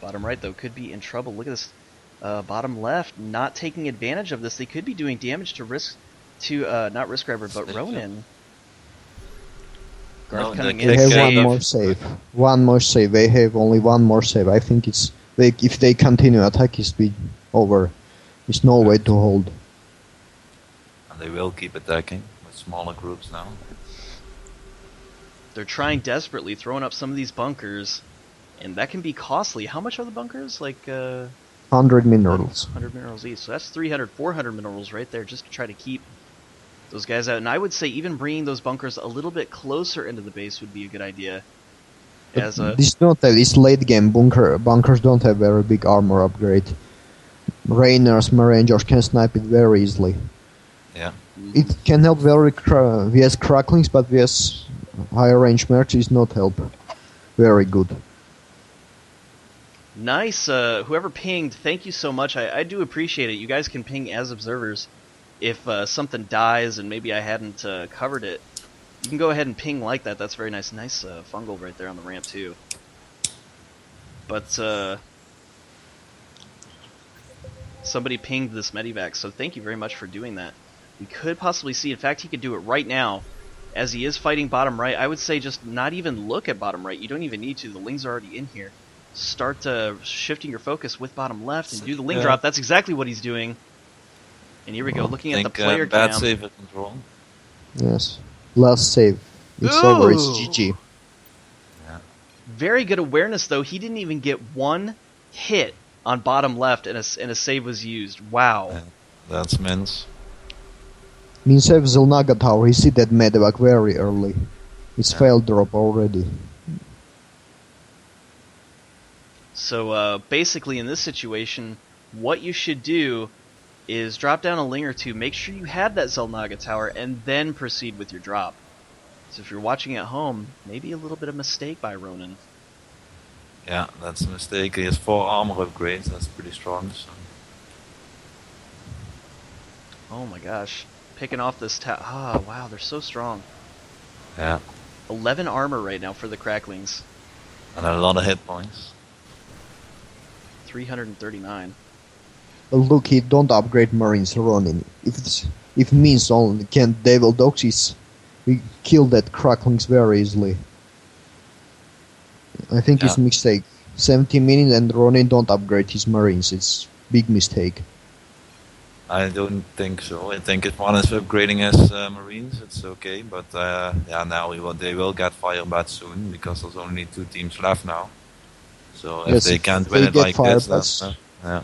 Bottom right, though, could be in trouble. Look at this. Bottom left, not taking advantage of this. They could be doing damage to not RiskGrabber, but Ronin. Garth coming in. They have one more save. One more save. They have only one more save. I think it's if they continue attack, it's be over. There's no way to hold. And they will keep attacking with smaller groups now. They're trying desperately, throwing up some of these bunkers, and that can be costly. How much are the bunkers? Like 100 minerals. 100 minerals each. So that's 300, 400 minerals right there, just to try to keep those guys out. And I would say even bringing those bunkers a little bit closer into the base would be a good idea. This late game bunkers don't have very big armor upgrade. Rainers, Marangers can snipe it very easily. Yeah. It can help very vs cracklings, but vs higher range merch is not help very good. Nice. Whoever pinged, thank you so much. I do appreciate it. You guys can ping as observers. If something dies and maybe I hadn't covered it, you can go ahead and ping like that. That's very nice. Nice fungal right there on the ramp too. But somebody pinged this medivac, so thank you very much for doing that. We could possibly see, in fact, he could do it right now. As he is fighting bottom right, I would say just not even look at bottom right. You don't even need to. The Lings are already in here. Start shifting your focus with bottom left and do the Ling drop. That's exactly what he's doing. And here we go, looking at the player bad cam. save at control. Yes. Last save. It's over. It's GG. Yeah. Very good awareness, though. He didn't even get one hit on bottom left, and a save was used. Wow. Yeah, that's Minz. Minz have Zelnaga tower. He see that medevac very early. It's failed drop already. So basically, in this situation, what you should do is drop down a Ling or two, make sure you have that Zelnaga tower, and then proceed with your drop. So if you're watching at home, maybe a little bit of mistake by Ronin. Yeah, that's a mistake. He has 4 armor upgrades, that's pretty strong. So. Oh my gosh. Picking off this tower. Ah, wow, they're so strong. Yeah. 11 armor right now for the Cracklings. And a lot of hit points. 339. Look, he don't upgrade Marines Ronin. If Minz only can Devil Dogs, we kill that Cracklings very easily. I think it's a mistake. 70 minutes and Ronin don't upgrade his Marines. It's big mistake. I don't think so. I think if one is upgrading his Marines, it's okay. But yeah, now they will get Firebat soon because there's only 2 teams left now. So if they can't win it like this, then, yeah.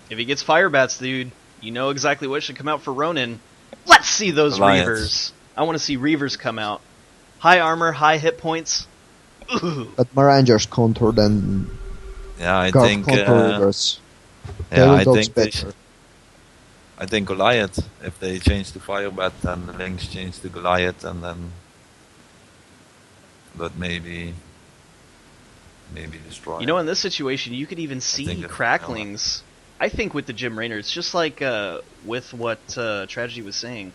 If he gets Firebats, dude, you know exactly what should come out for Ronin. Let's see those Reavers. I want to see Reavers come out. High armor, high hit points. Ooh. But Marangers counter then. Yeah, I Garth think. Reavers. Yeah, I think Goliath. If they change to Firebat, then the Lynx change to Goliath, and then. But maybe destroy. You know, in this situation, you could even see Cracklings. I think with the Jim Raynor, it's just like with what Tragedy was saying.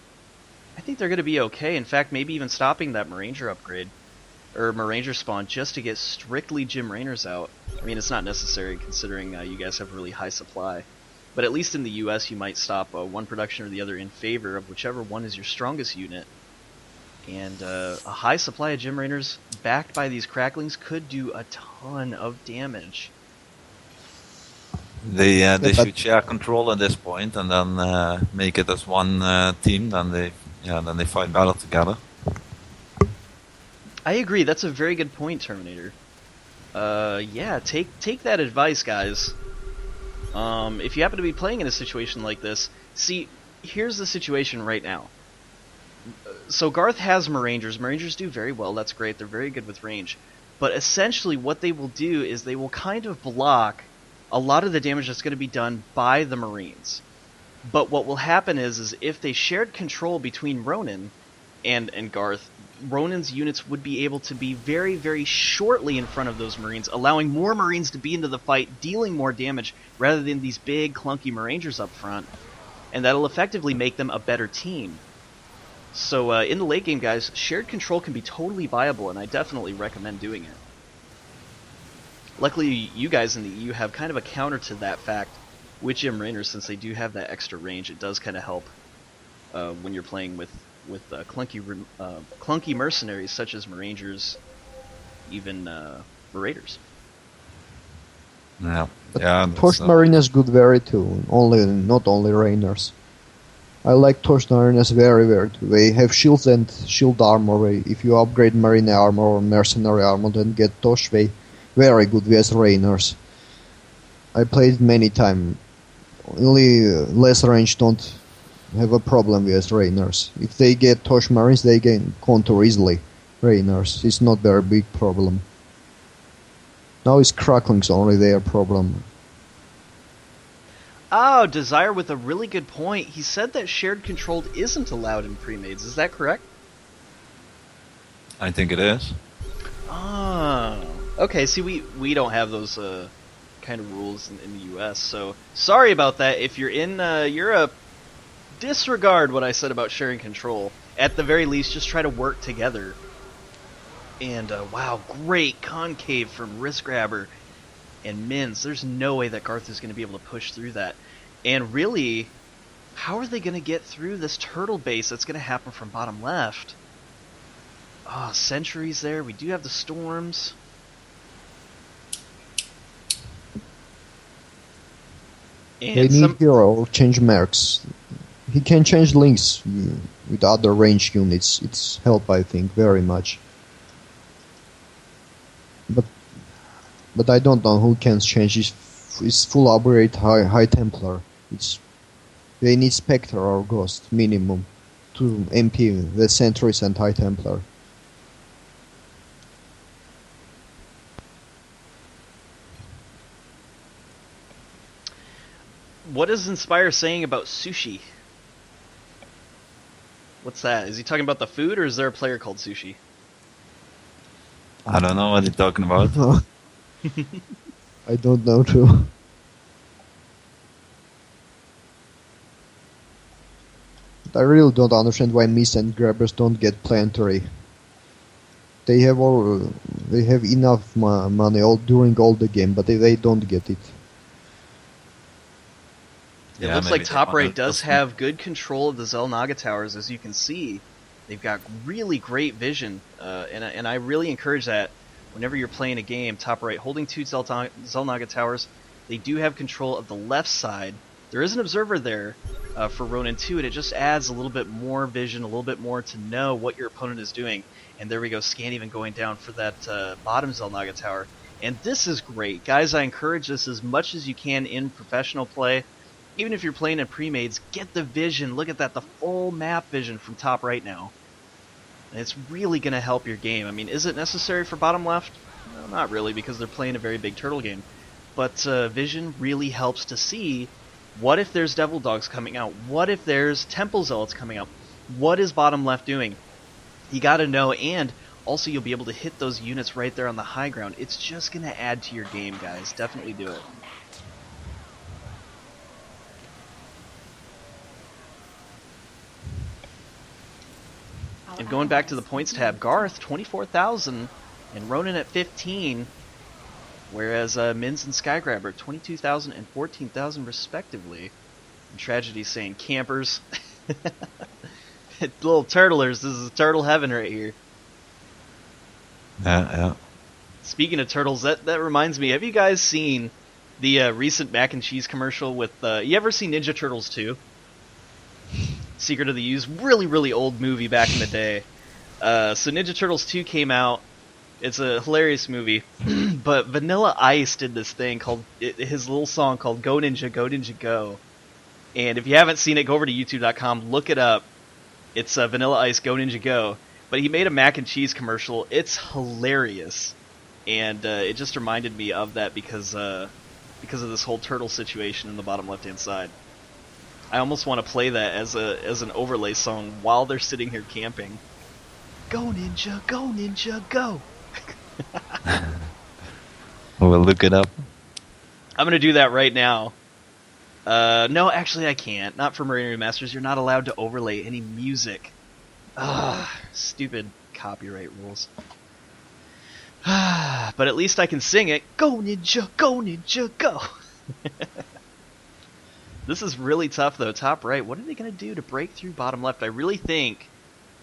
I think they're going to be okay. In fact, maybe even stopping that Maranger upgrade. Or Maranger spawn just to get strictly Jim Raynors out. I mean, it's not necessary considering you guys have a really high supply. But at least in the US, you might stop one production or the other in favor of whichever one is your strongest unit. And a high supply of Jim Raynors backed by these Cracklings could do a ton of damage. They but should share control at this point and then make it as one team. Then they fight better together. I agree. That's a very good point, Terminator. Yeah, take that advice, guys. If you happen to be playing in a situation like this, see, here's the situation right now. So Garth has Marangers. Marangers do very well. That's great. They're very good with range. But essentially, what they will do is they will kind of block a lot of the damage that's going to be done by the Marines. But what will happen is if they shared control between Ronin and Garth, Ronin's units would be able to be very, very shortly in front of those Marines, allowing more Marines to be into the fight, dealing more damage, rather than these big, clunky Marangers up front. And that'll effectively make them a better team. So in the late game, guys, shared control can be totally viable, and I definitely recommend doing it. Luckily, you guys in the EU have kind of a counter to that fact with Gym Rainers, since they do have that extra range. It does kind of help when you're playing with clunky mercenaries such as Marangers, even Raiders. Yeah, Torch Marine is good very too. Not only Rainers. I like Torch Mariners very, very too. They have shields and shield armor. If you upgrade Marine armor or Mercenary armor, then get Torch, they very good with Rainers. I played many times. Only less range don't have a problem with Rainers. If they get Torch Marines, they can counter easily Rainers. It's not very big problem. Now it's Crackling's only their problem. Oh, Desire with a really good point. He said that shared control isn't allowed in pre-mades. Is that correct? I think it is. Oh. Okay, see, we don't have those kind of rules in the US, so sorry about that. If you're in Europe, disregard what I said about sharing control. At the very least, just try to work together. And, wow, great concave from RiskGrabber and Minz. There's no way that Garth is going to be able to push through that. And really, how are they going to get through this turtle base that's going to happen from bottom left? Oh, sentries there. We do have the storms. And they need hero change mercs. He can change links with other range units. It's help, I think, very much. But I don't know who can change his full upgrade High Templar. They need Spectre or Ghost minimum to MP the Sentries and High Templar. What is Inspire saying about sushi? What's that? Is he talking about the food, or is there a player called Sushi? I don't know what he's talking about. I don't know too. But I really don't understand why Miss and Grabbers don't get planetary. They have enough money during all the game, but they don't get it. It looks like Top Right does have good control of the Xel'Naga towers, as you can see. They've got really great vision, and I really encourage that whenever you're playing a game. Top Right holding 2 Xel'Naga towers. They do have control of the left side. There is an observer there for Ronin 2, and it just adds a little bit more vision, a little bit more to know what your opponent is doing. And there we go, Scan even going down for that bottom Xel'Naga tower. And this is great. Guys, I encourage this as much as you can in professional play. Even if you're playing in pre-mades, get the vision. Look at that, the full map vision from Top Right now. And it's really going to help your game. I mean, is it necessary for bottom left? No, not really, because they're playing a very big turtle game. But vision really helps to see, what if there's Devil Dogs coming out? What if there's Temple Zealots coming out? What is bottom left doing? You got to know, and also you'll be able to hit those units right there on the high ground. It's just going to add to your game, guys. Definitely do it. And going back to the points tab, Garth, 24,000, and Ronin at 15, whereas Minz and RiskGrabber, 22,000 and 14,000 respectively. And Tragedy saying, campers. Little turtlers, this is turtle heaven right here. Yeah. Speaking of turtles, that reminds me, have you guys seen The recent mac and cheese commercial with you ever see Ninja Turtles 2? Secret of the Use, really really old movie back in the day. So Ninja Turtles 2 came out. It's a hilarious movie, but Vanilla Ice did this thing called his little song called "Go Ninja Go Ninja Go," and if you haven't seen it, go over to YouTube.com, look it up. It's Vanilla Ice Go Ninja Go. But he made a mac and cheese commercial. It's hilarious, and it just reminded me of that because of this whole turtle situation in the bottom left-hand side. I almost want to play that as an overlay song while they're sitting here camping. Go Ninja, go Ninja, go! We'll look it up. I'm gonna do that right now. No, actually I can't. Not for Marine Remasters. You're not allowed to overlay any music. Stupid copyright rules. But at least I can sing it. Go Ninja, go Ninja, go! This is really tough though. Top right, what are they gonna do to break through bottom left? I really think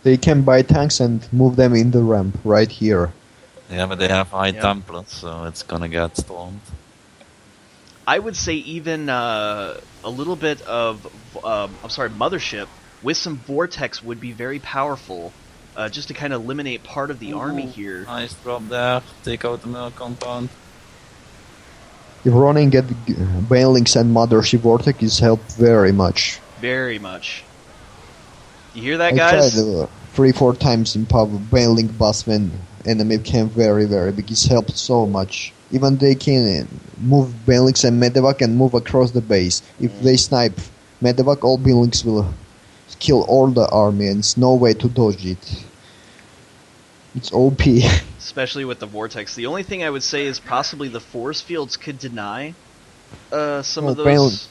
They can buy tanks and move them in the ramp right here. Yeah, but they have high templates, so it's gonna get stormed. I would say even a little bit of, Mothership with some Vortex would be very powerful, just to kind of eliminate part of the army here. Nice drop there, take out the mill compound. If Ronin get Banelings and Mothership Vortex, is helped very much. Very much. You hear that, I guys? tried 3-4 times in pub Baneling bus when enemy came very big. It's helped so much. Even they can move Banelings and Medevac and move across the base. If they snipe Medevac, all Banelings will kill all the army and there's no way to dodge it. It's OP. Especially with the Vortex. The only thing I would say is possibly the force fields could deny some of those.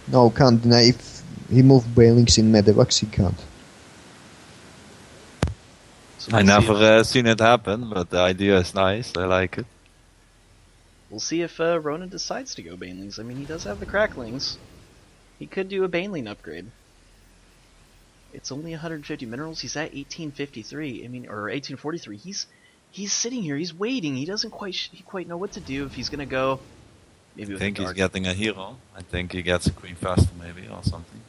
No, can't deny. If he moved Banelings in Medevacs, he can't. So I never seen it happen, but the idea is nice. I like it. We'll see if Ronin decides to go Banelings. I mean, he does have the Cracklings. He could do a Baneling upgrade. It's only 150 minerals. He's at 1853. I mean, or 1843. He's sitting here. He's waiting. He doesn't quite know what to do. If he's gonna go, maybe with I think a he's dark, getting a hero. I think he gets a Queen Faster maybe or something.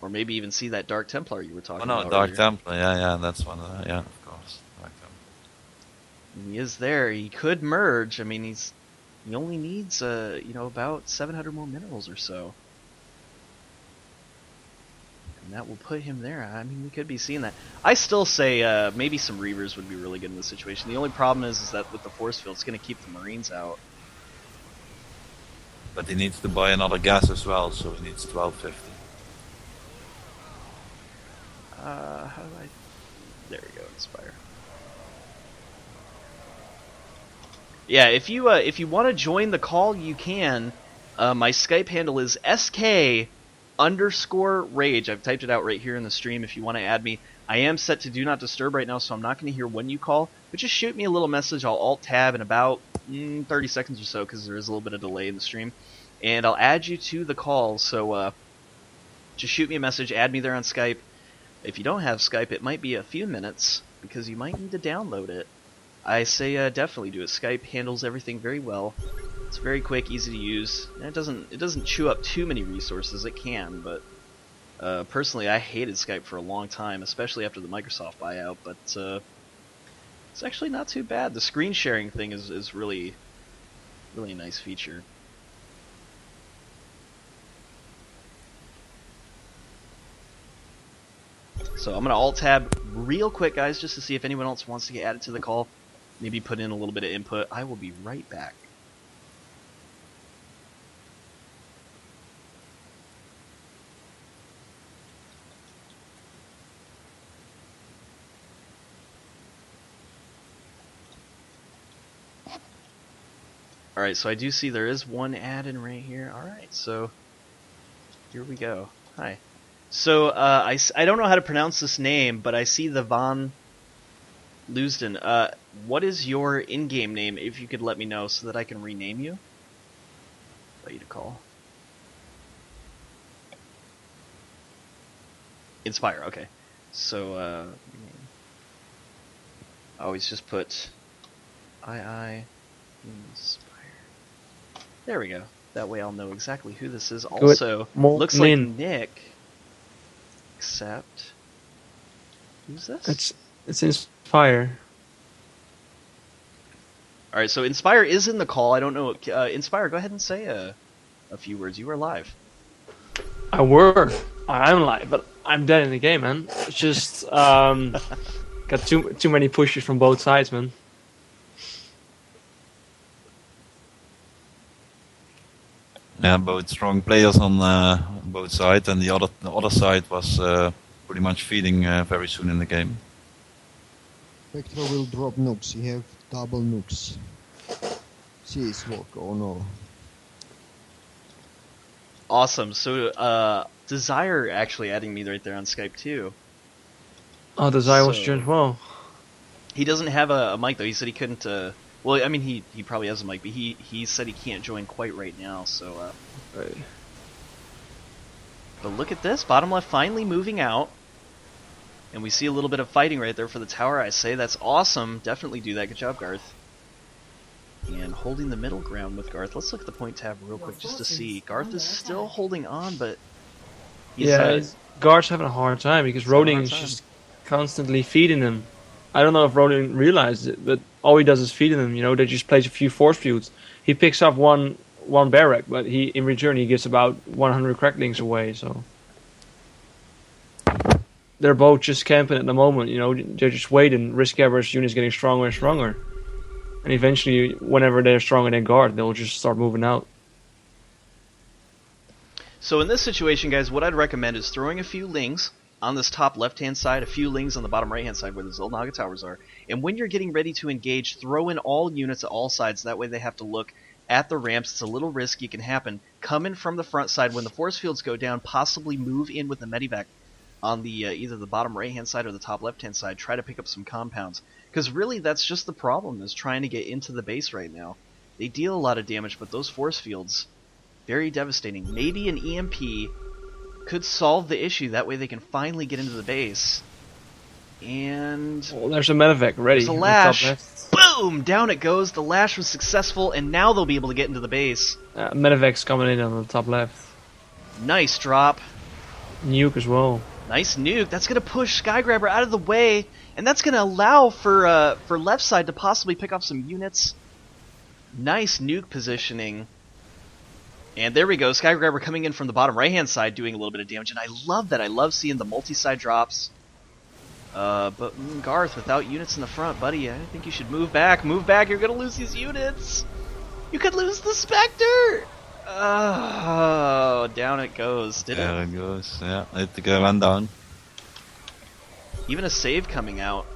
or maybe even see that Dark Templar you were talking Oh no, about. Dark earlier. Templar. Yeah, that's one. Yeah, of course, Dark Templar. He is there. He could merge. I mean, he only needs about 700 more minerals or so. And that will put him there. I mean, we could be seeing that. I still say maybe some Reavers would be really good in this situation. The only problem is that with the force field, it's going to keep the Marines out. But he needs to buy another gas as well, so he needs 1250. How do I... There we go, Inspire. Yeah, if you want to join the call, you can. My Skype handle is SK_rage. I've typed it out right here in the stream if you want to add me. I am set to Do Not Disturb right now, so I'm not going to hear when you call. But just shoot me a little message. I'll Alt-Tab in about 30 seconds or so, because there is a little bit of delay in the stream. And I'll add you to the call, so just shoot me a message. Add me there on Skype. If you don't have Skype, it might be a few minutes, because you might need to download it. I say definitely do it. Skype handles everything very well. It's very quick, easy to use, and it doesn't chew up too many resources. It can, but personally, I hated Skype for a long time, especially after the Microsoft buyout. But it's actually not too bad. The screen sharing thing is really a nice feature. So I'm gonna Alt-Tab real quick, guys, just to see if anyone else wants to get added to the call. Maybe put in a little bit of input. I will be right back. Alright, so I do see there is one add-in right here. Alright, so here we go. Hi. So I don't know how to pronounce this name, but I see the Von Leusden. What is your in-game name, if you could let me know, so that I can rename you? Invite you to call. Inspire, okay. So, I always just put I Inspire. There we go. That way I'll know exactly who this is. Good. Also, looks like Nin. Nick. Except, who's this? It's Inspire. All right, so Inspire is in the call. I don't know. Inspire, go ahead and say a few words. You were live. I'm live, but I'm dead in the game, man. It's just got too many pushes from both sides, man. Yeah, both strong players on both sides, and the other side was pretty much feeding very soon in the game. Vector will drop nukes. He have double nukes. Jeez, walk. Oh no. Awesome. So, Desire actually adding me right there on Skype too. Oh, Desire was So- just well. He doesn't have a mic though. He said he couldn't. Well, I mean, he probably has a mic, but he said he can't join quite right now. So, Right. but look at this, bottom left finally moving out, and we see a little bit of fighting right there for the tower. I say that's awesome. Definitely do that. Good job, Garth. And holding the middle ground with Garth. Let's look at the point tab real quick just to see. Garth is still holding on, but he's, Garth's having a hard time because having a Ronin hard is time. just constantly feeding him. I don't know if Ronin realizes it, but all he does is feeding them. You know, they just plays a few force fields. He picks up one barrack, but in return he gives about 100 cracklings away. So they're both just camping at the moment. You know, they're just waiting. RiskGrabber's unit's getting stronger and stronger, and eventually, whenever they're stronger than Garth, they'll just start moving out. So in this situation, guys, what I'd recommend is throwing a few lings on this top left-hand side, a few lings on the bottom right-hand side where the Zolnaga towers are. And when you're getting ready to engage, throw in all units at all sides. That way they have to look at the ramps. It's a little risky. It can happen. Come in from the front side. When the force fields go down, possibly move in with the medivac on the either the bottom right-hand side or the top left-hand side. Try to pick up some compounds. Because really, that's just the problem, is trying to get into the base right now. They deal a lot of damage, but those force fields, very devastating. Maybe an EMP could solve the issue. That way they can finally get into the base. And Oh, there's a medevac ready. there's a on the top lash. left. Boom! Down it goes. The lash was successful, and now they'll be able to get into the base. Medevac's coming in on the top left. Nice drop. Nuke as well. Nice nuke. That's going to push SkyGrabber out of the way, and that's going to allow for left side to possibly pick off some units. Nice nuke positioning. And there we go. SkyGrabber coming in from the bottom right-hand side doing a little bit of damage, and I love that. I love seeing the multi-side drops. But Garth, without units in the front, buddy, I think you should move back. Move back. You're going to lose these units. You could lose the Spectre. Oh, down it goes. Did There it? it goes. Yeah, let the guy run down. Even a save coming out.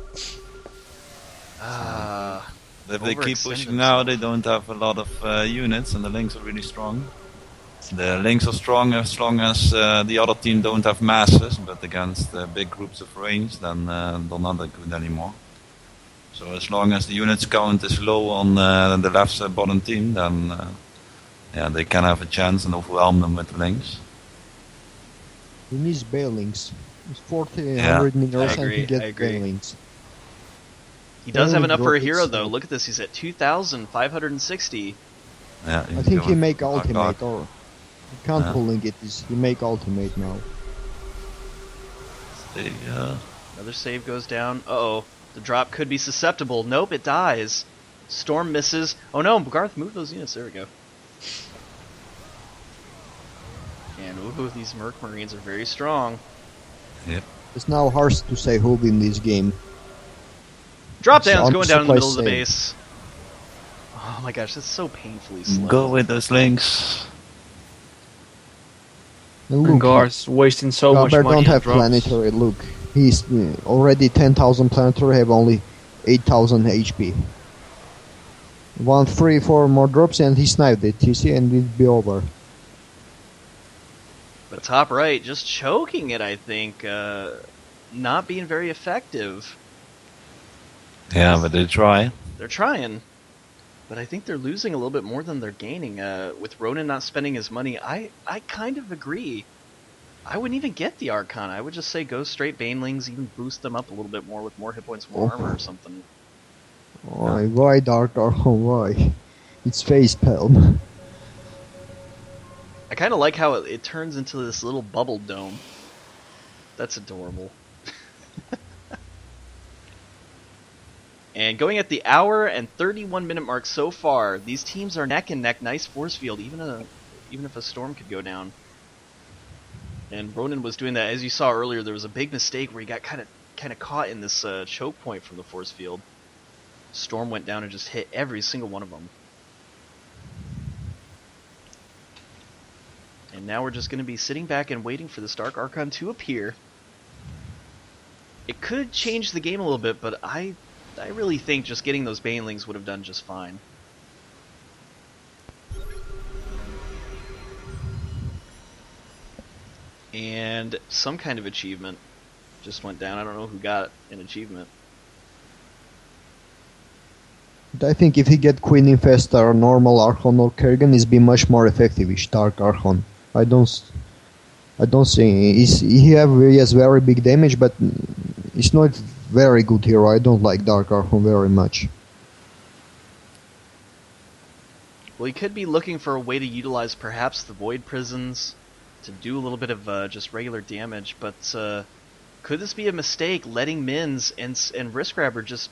If they keep Overextend pushing now, they don't have a lot of units, and the links are really strong. The links are strong as long as the other team don't have masses, but against big groups of range, then they're not that good anymore. So as long as the units count is low on the left bottom team, then yeah, they can have a chance and overwhelm them with the links. He needs bailings. It's 40, Yeah, 100 meters and agree, he I gets agree. bailings. He does have Only enough for a rockets, hero, though. so- Look at this. He's at 2,560. Yeah, I think he make Oh, ultimate, God. or he can't Yeah. pulling it. He make ultimate now. Another save goes down. Uh-oh. The drop could be susceptible. Nope, it dies. Storm misses. Oh no, Garth, move those units. There we go. And ooh, these Merc Marines are very strong. Yep. It's now hard to say who win this game. Drop So down's I'm going down in the middle of the surprised base. Oh my gosh, that's so painfully slow. Go with those links. And And look, Garth's wasting so much Garber money don't on have drops. planetary. Look, he's already 10,000 planetary. Have only 8,000 HP. 1, 3, 4 more drops and he sniped it. You see, and it'll be over. But top right, just choking it, I think. Not being very effective. Yeah, but they try. They're trying. But I think they're losing a little bit more than they're gaining. With Ronin not spending his money, I kind of agree. I wouldn't even get the Archon. I would just say go straight Banelings, even boost them up a little bit more with more hit points, more armor or something. Why, Dark Dark? Why? It's Facepalm. kind of like how it turns into this little bubble dome. That's adorable. And going at the hour and 31-minute mark so far, these teams are neck and neck. Nice force field, even if a storm could go down. And Ronin was doing that. As you saw earlier, there was a big mistake where he got kind of caught in this choke point from the force field. Storm went down and just hit every single one of them. And now we're just going to be sitting back and waiting for this Dark Archon to appear. It could change the game a little bit, but I really think just getting those Banelings would have done just fine. And some kind of achievement just went down. I don't know who got an achievement. I think if he get Queen Infestor or normal Archon or Kerrigan, he's be much more effective with Dark Archon. I don't see he has very big damage, but it's not very good hero. I don't like Dark Archon very much. Well, he could be looking for a way to utilize perhaps the Void Prisons to do a little bit of just regular damage, but could this be a mistake, letting Minz and RiskGrabber just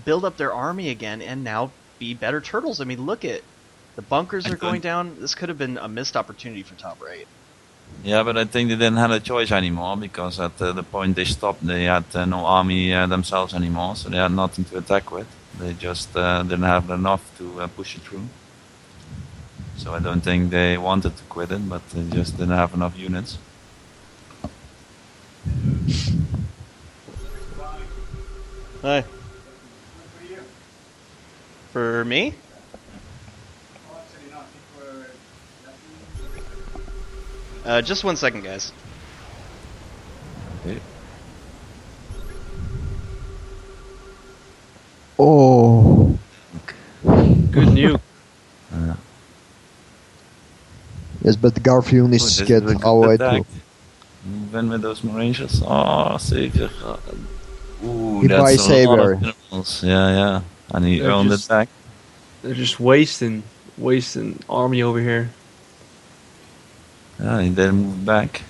build up their army again and now be better turtles? I mean, look at the bunkers are going down. This could have been a missed opportunity for top right. Yeah, but I think they didn't have a choice anymore, because at the point they stopped, they had no army themselves anymore, so they had nothing to attack with. They just didn't have enough to push it through. So I don't think they wanted to quit it, but they just didn't have enough units. Hi. For me? Just 1 second, guys. Okay. Oh. Good news. Yes, but Garth units Oh, get this is a good away attack. too. Move in with those Rangers. Oh, Savior. Ooh, He that's buys a lot Savior. of minerals. Yeah. And he They're earned just- it back. They're just wasting army over here. Yeah, he didn't move back.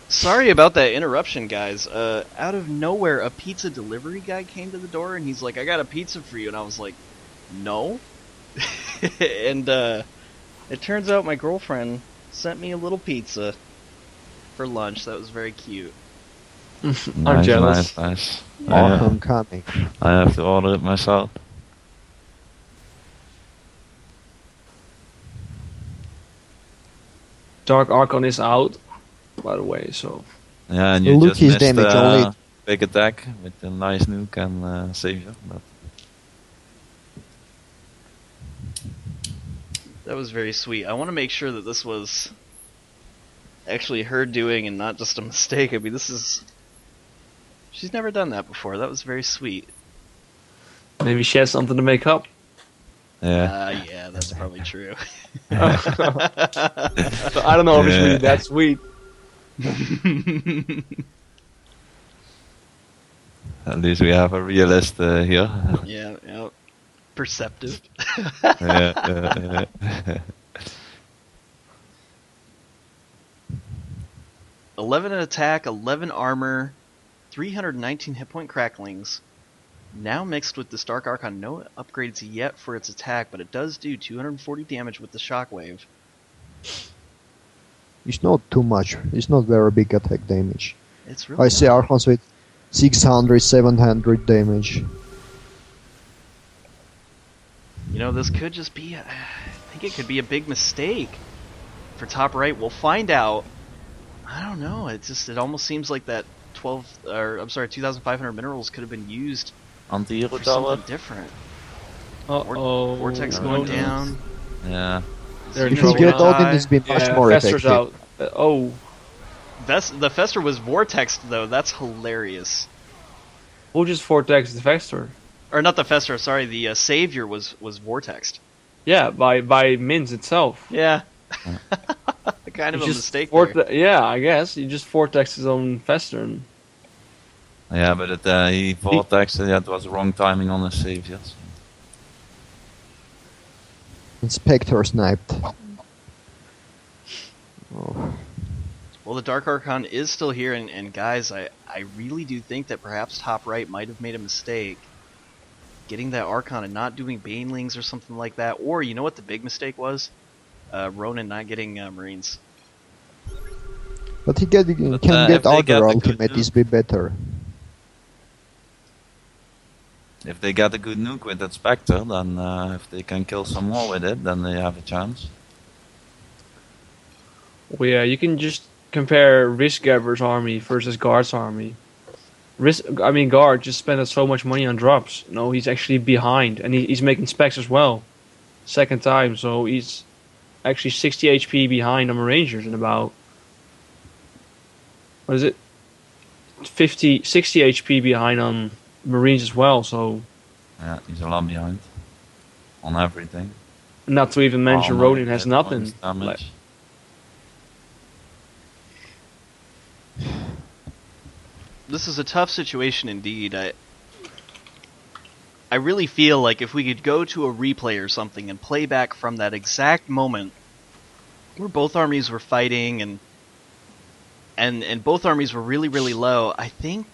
Sorry about that interruption, guys. Out of nowhere, a pizza delivery guy came to the door and he's like, "I got a pizza for you," and I was like, "No." And it turns out my girlfriend sent me a little pizza for lunch. That was very cute. I'm jealous. Nice. Archon coming. I have to order it myself. Dark Archon is out, by the way, so... Yeah, and you Look just his missed damage only. big attack with a nice nuke and Savior. But That was very sweet. I want to make sure that this was actually her doing and not just a mistake. I mean, this is... She's never done that before. That was very sweet. Maybe she has something to make up. yeah. Yeah, that's probably true. So I don't know if it's really that sweet. At least we have a realist here. Yeah. Perceptive. yeah. 11 in attack, 11 armor, 319 hit point cracklings. Now mixed with this Dark Archon, no upgrades yet for its attack, but it does do 240 damage with the shockwave. It's not too much. It's not very big attack damage. It's really I see Archons with 600, 700 damage. You know, this could just be, I think it could be a big mistake for top right. We'll find out. I don't know. It almost seems like that 2,500 minerals could have been used Anti-hero for tower. something different. Uh-oh. Vortex no, going no. down. Yeah. They're in If Units you trouble get going now. Odin, high. it's been much Yeah, more Fester's effective. out. Oh. The Fester was vortexed though. That's hilarious. Who just vortexed the Fester? Or not the Fester. Sorry, the Savior was vortexed. Yeah, by Minz itself. Yeah. Kind of a He just mistake there. Yeah, I guess. He just vortexed his own Fester. And Yeah, but he vortexed. It was wrong timing on the Saviors. And Spectre sniped. Oh. Well, the Dark Archon is still here, and guys, I really do think that perhaps top right might have made a mistake getting that Archon and not doing Banelings or something like that. Or, you know what the big mistake was? Ronin not getting Marines. But he can if get they get other a good ultimates be better. If they get a good nuke with that Spectre, then if they can kill some more with it, then they have a chance. Well, yeah, you can just compare RiskGrabber's army versus Garth's army. Garth just spent so much money on drops. No, he's actually behind, and he's making specs as well. Second time, so he's actually 60 HP behind on Rangers and about, what is it? 60 HP behind on Marines as well, so... Yeah, he's a lot behind. On everything. Not to even mention Armor, Ronin has hit nothing. points, damage. This is a tough situation indeed. I really feel like if we could go to a replay or something and play back from that exact moment where both armies were fighting and both armies were really, really low, I think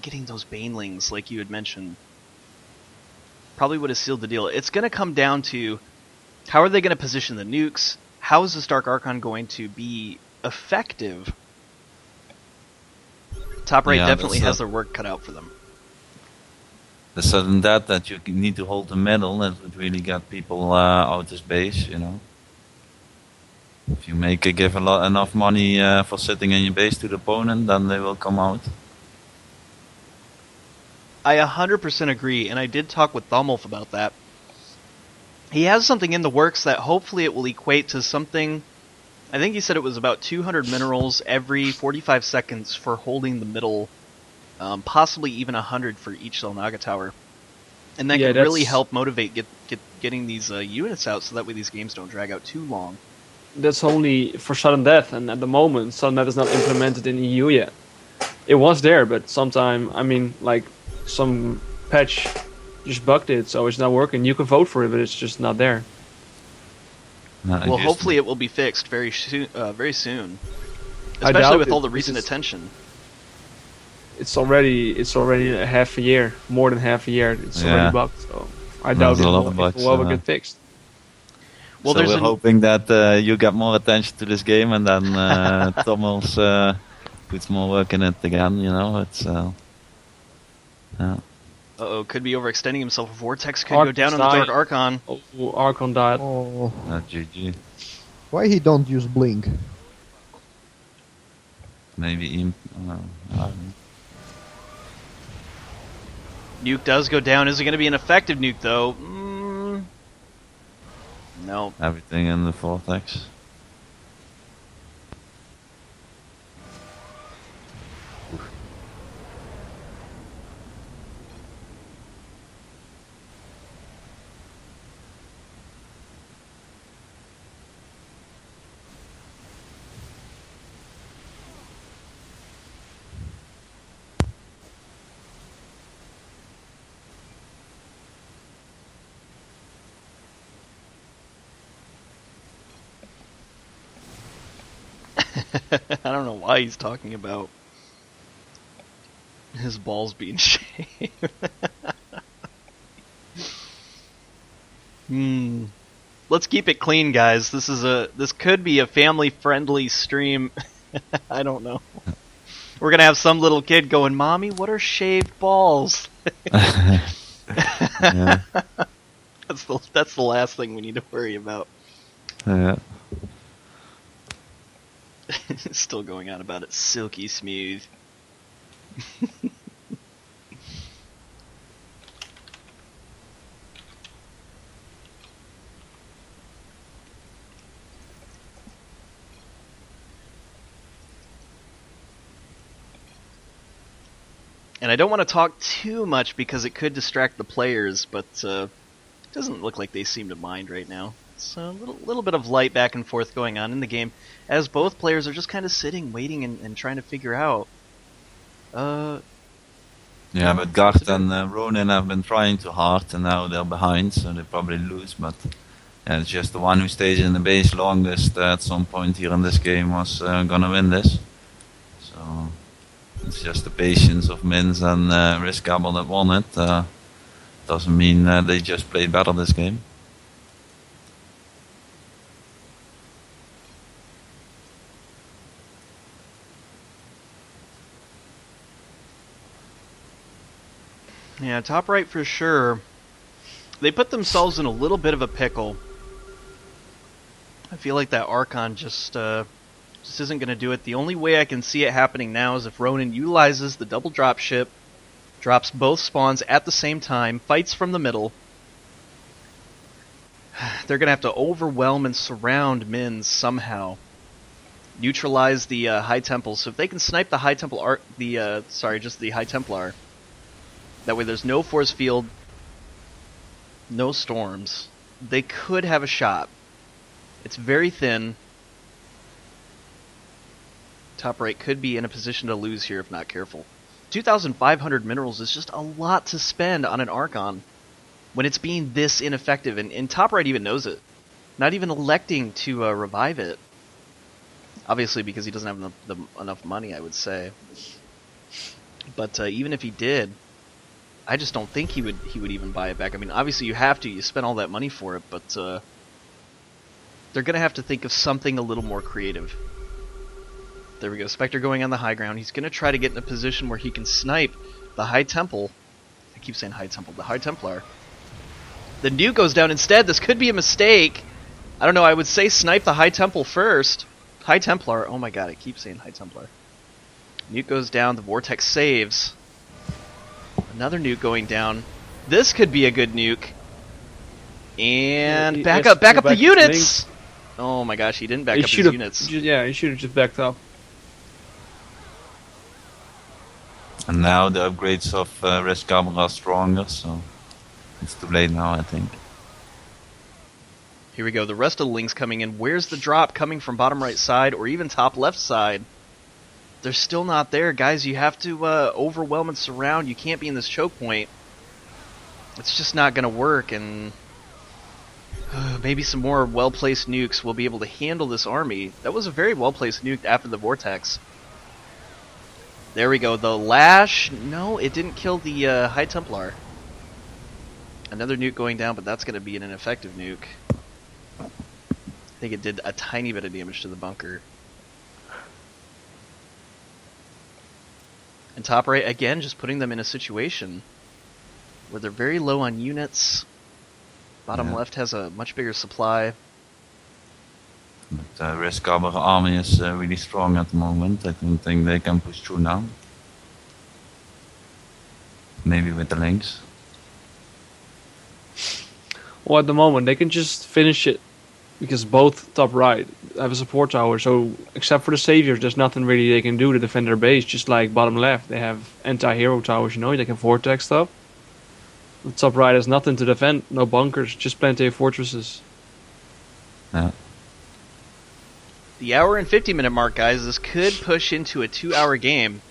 getting those Banelings, like you had mentioned, probably would have sealed the deal. It's going to come down to how are they going to position the nukes? How is this Dark Archon going to be effective? Top right definitely has their work cut out for them. The sudden that you need to hold the middle, that would really get people out of base, you know. If you give enough money for sitting in your base to the opponent, then they will come out. I 100% agree, and I did talk with Thumulf about that. He has something in the works that hopefully it will equate to something. I think he said it was about 200 minerals every 45 seconds for holding the middle, possibly even 100 for each Xel'Naga tower. And that could really help motivate getting these units out, so that way these games don't drag out too long. That's only for sudden death, and at the moment, sudden death is not implemented in EU yet. It was there, but some patch just bugged it, so it's not working. You can vote for it, but it's just not there. Well, hopefully it will be fixed very soon. Especially with all the recent attention. It's already a half a year, more than half a year. It's already bugged, so I doubt it will ever get fixed. Well, so we're hoping that you get more attention to this game, and then Thomas puts more work in it again. You know, it's yeah. Uh-oh, could be overextending himself. Vortex could go down on the Dark Archon. Oh, Archon died. Oh. GG. Why he don't use Blink? Maybe Nuke does go down. Is it going to be an effective nuke, though? No. Everything in the Vortex. I don't know why he's talking about his balls being shaved. Let's keep it clean, guys. This could be a family-friendly stream. I don't know. We're gonna have some little kid going, "Mommy, what are shaved balls?" Yeah. That's the last thing we need to worry about. Yeah. Still going on about it. Silky smooth. And I don't want to talk too much because it could distract the players, but it doesn't look like they seem to mind right now. So a little bit of light back and forth going on in the game, as both players are just kind of sitting, waiting, and trying to figure out. Yeah, but Garth and Ronin have been trying too hard, and now they're behind, so they probably lose. But Yeah, it's just the one who stays in the base longest at some point here in this game was gonna win this. So it's just the patience of Minz and RiskGrabber that won it. Doesn't mean they just played better this game. Yeah, top right for sure. They put themselves in a little bit of a pickle. I feel like that Archon just isn't going to do it. The only way I can see it happening now is if Ronin utilizes the double drop ship, drops both spawns at the same time, fights from the middle. They're going to have to overwhelm and surround Minz somehow. Neutralize the High Temple. So if they can snipe the High Temple, just the High Templar. That way there's no force field, no storms. They could have a shot. It's very thin. Top right could be in a position to lose here if not careful. 2,500 minerals is just a lot to spend on an Archon when it's being this ineffective, and top right even knows it. Not even electing to revive it. Obviously because he doesn't have enough money, I would say. But even if he did, I just don't think he would even buy it back. I mean, obviously you have to. You spent all that money for it, but they're going to have to think of something a little more creative. There we go. Spectre going on the high ground. He's going to try to get in a position where he can snipe the High Temple. I keep saying High Temple. The High Templar. The nuke goes down instead. This could be a mistake. I don't know. I would say snipe the High Temple first. High Templar. Oh my god. I keep saying High Templar. Nuke goes down. The Vortex saves. Another nuke going down. This could be a good nuke. And back up the units! Oh my gosh, he didn't back up his units. Yeah, he should have just backed up. And now the upgrades of RiskGrabber are stronger, so it's too late now, I think. Here we go, the rest of the links coming in. Where's the drop coming from bottom right side or even top left side? They're still not there. Guys, you have to overwhelm and surround. You can't be in this choke point. It's just not going to work, and maybe some more well-placed nukes will be able to handle this army. That was a very well-placed nuke after the Vortex. There we go. The Lash, no, it didn't kill the High Templar. Another nuke going down, but that's going to be an ineffective nuke. I think it did a tiny bit of damage to the bunker. And top right, again, just putting them in a situation where they're very low on units. Bottom left has a much bigger supply. But RiskGrabber army is really strong at the moment. I don't think they can push through now. Maybe with the links. Well, at the moment, they can just finish it. Because both top right have a support tower, so except for the saviors, there's nothing really they can do to defend their base. Just like bottom left, they have anti-hero towers, you know, they can vortex stuff. The top right has nothing to defend, no bunkers, just plenty of fortresses. Yeah. The hour and 50-minute mark, guys. This could push into a 2-hour game.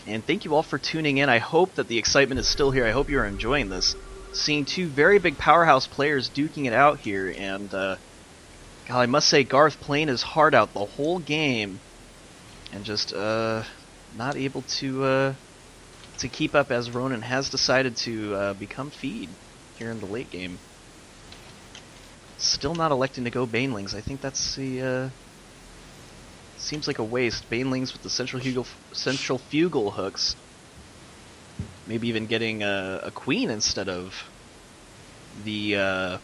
And thank you all for tuning in. I hope that the excitement is still here. I hope you're enjoying this. Seeing two very big powerhouse players duking it out here, and God, I must say, Garth playing his heart out the whole game, and just not able to keep up as Ronin has decided to become feed here in the late game. Still not electing to go Banelings. I think that's the seems like a waste. Banelings with the central fugal hooks. Maybe even getting a queen instead of the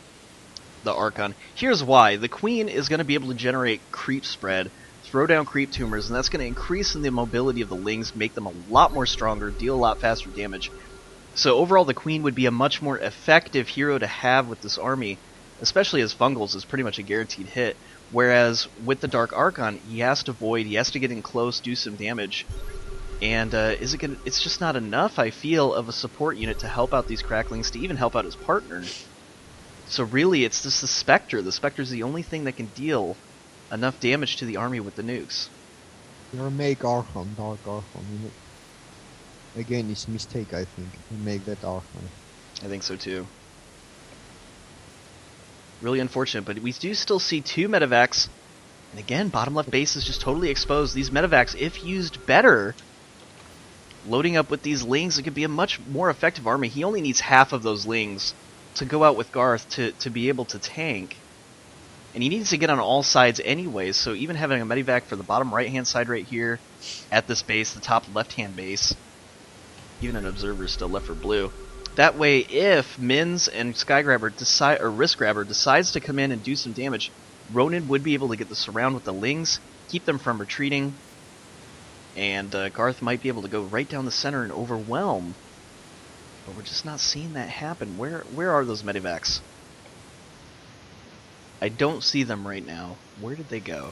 Archon. Here's why. The queen is going to be able to generate creep spread, throw down creep tumors, and that's going to increase in the mobility of the lings, make them a lot more stronger, deal a lot faster damage. So overall, the queen would be a much more effective hero to have with this army, especially as Fungals is pretty much a guaranteed hit. Whereas with the Dark Archon, he has to void, he has to get in close, do some damage. And it's just not enough, I feel, of a support unit to help out these cracklings, to even help out his partner. So really, it's just the Spectre. The Spectre's the only thing that can deal enough damage to the army with the nukes. You're make Archon, Dark Archon. Again, it's a mistake, I think. You make that Archon. I think so too. Really unfortunate, but we do still see 2 medevacs. And again, bottom left base is just totally exposed. These medevacs, if used better, loading up with these lings, it could be a much more effective army. He only needs half of those lings to go out with Garth to be able to tank. And he needs to get on all sides anyways, so even having a medevac for the bottom right-hand side right here, at this base, the top left-hand base, even an observer still left for Blue. That way, if Minz and RiskGrabber decides to come in and do some damage, Ronin would be able to get the surround with the lings, keep them from retreating, and Garth might be able to go right down the center and overwhelm. But we're just not seeing that happen. Where are those medevacs? I don't see them right now. Where did they go?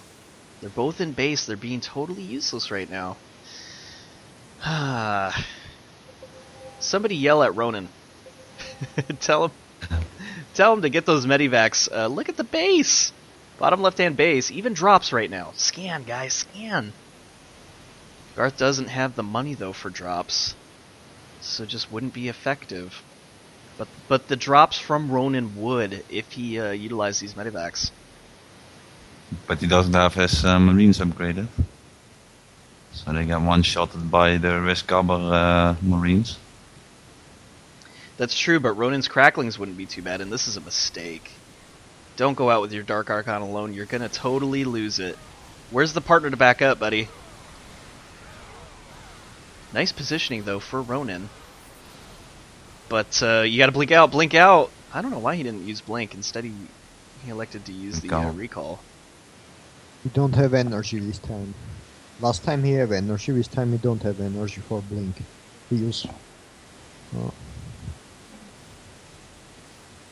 They're both in base. They're being totally useless right now. Somebody yell at Ronin. Tell him to get those medevacs. Look at the base. Bottom left-hand base. Even drops right now. Scan, guys, scan. Garth doesn't have the money, though, for drops. So just wouldn't be effective. But the drops from Ronin would if he utilized these medevacs. But he doesn't have his Marines upgraded. So they get one-shotted by the RiskGrabber Marines. That's true, but Ronin's cracklings wouldn't be too bad, and this is a mistake. Don't go out with your Dark Archon alone. You're going to totally lose it. Where's the partner to back up, buddy? Nice positioning, though, for Ronin. But you gotta blink out, blink out! I don't know why he didn't use blink. Instead, he elected to use the recall. He don't have energy this time. Last time he have energy, this time he don't have energy for blink. He use...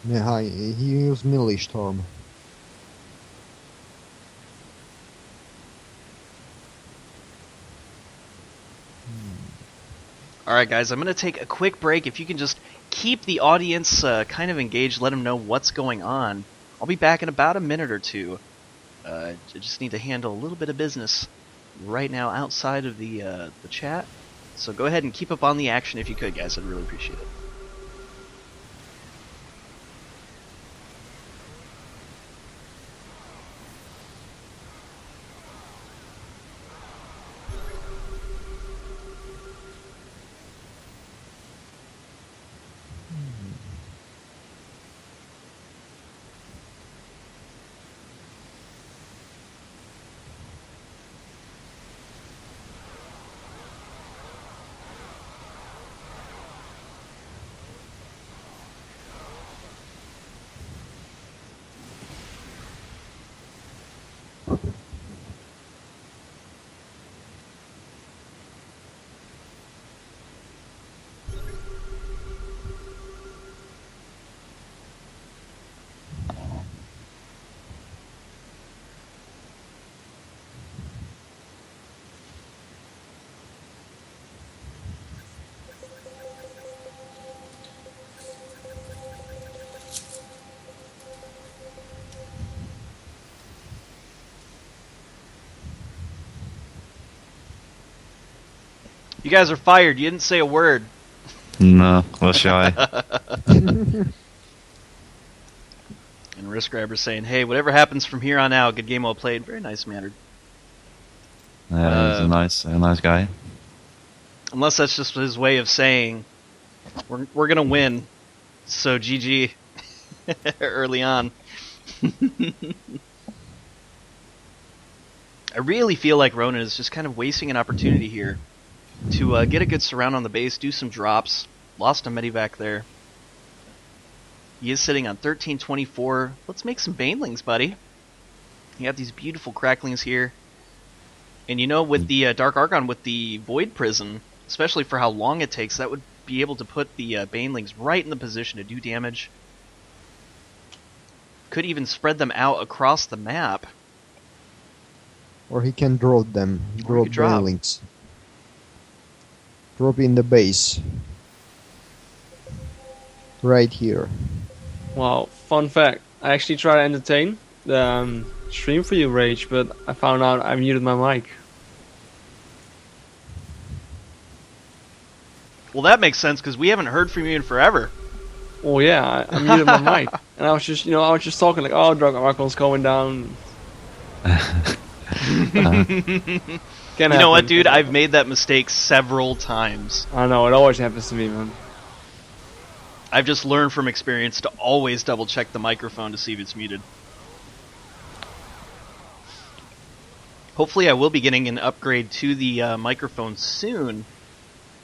Yeah, he used melee storm. Alright guys, I'm going to take a quick break. If you can just keep the audience kind of engaged, let them know what's going on. I'll be back in about a minute or two. I just need to handle a little bit of business right now outside of the chat. So go ahead and keep up on the action if you could, guys. I'd really appreciate it. You guys are fired. You didn't say a word. No, was shy. And RiskGrabber saying, hey, whatever happens from here on out, good game well played. Very nice mannered. Yeah, he's a nice guy. Unless that's just his way of saying, we're going to win, so GG early on. I really feel like Ronin is just kind of wasting an opportunity here to get a good surround on the base, do some drops. Lost a medevac there. He is sitting on 1324. Let's make some banelings, buddy. You got these beautiful cracklings here. And you know, with the Dark Archon, with the Void Prison, especially for how long it takes, that would be able to put the banelings right in the position to do damage. Could even spread them out across the map. Or he can drop them. Drop banelings. Drop in the base. Right here. Well, fun fact. I actually tried to entertain the stream for you, Rage, but I found out I muted my mic. Well, that makes sense, because we haven't heard from you in forever. Oh yeah, I muted my mic, and I was just, I was just talking like, oh, drug alcohol's going down. Can You know what, happen, dude? can I've happen. made that mistake several times. I know, it always happens to me, man. I've just learned from experience to always double check the microphone to see if it's muted. Hopefully I will be getting an upgrade to the microphone soon.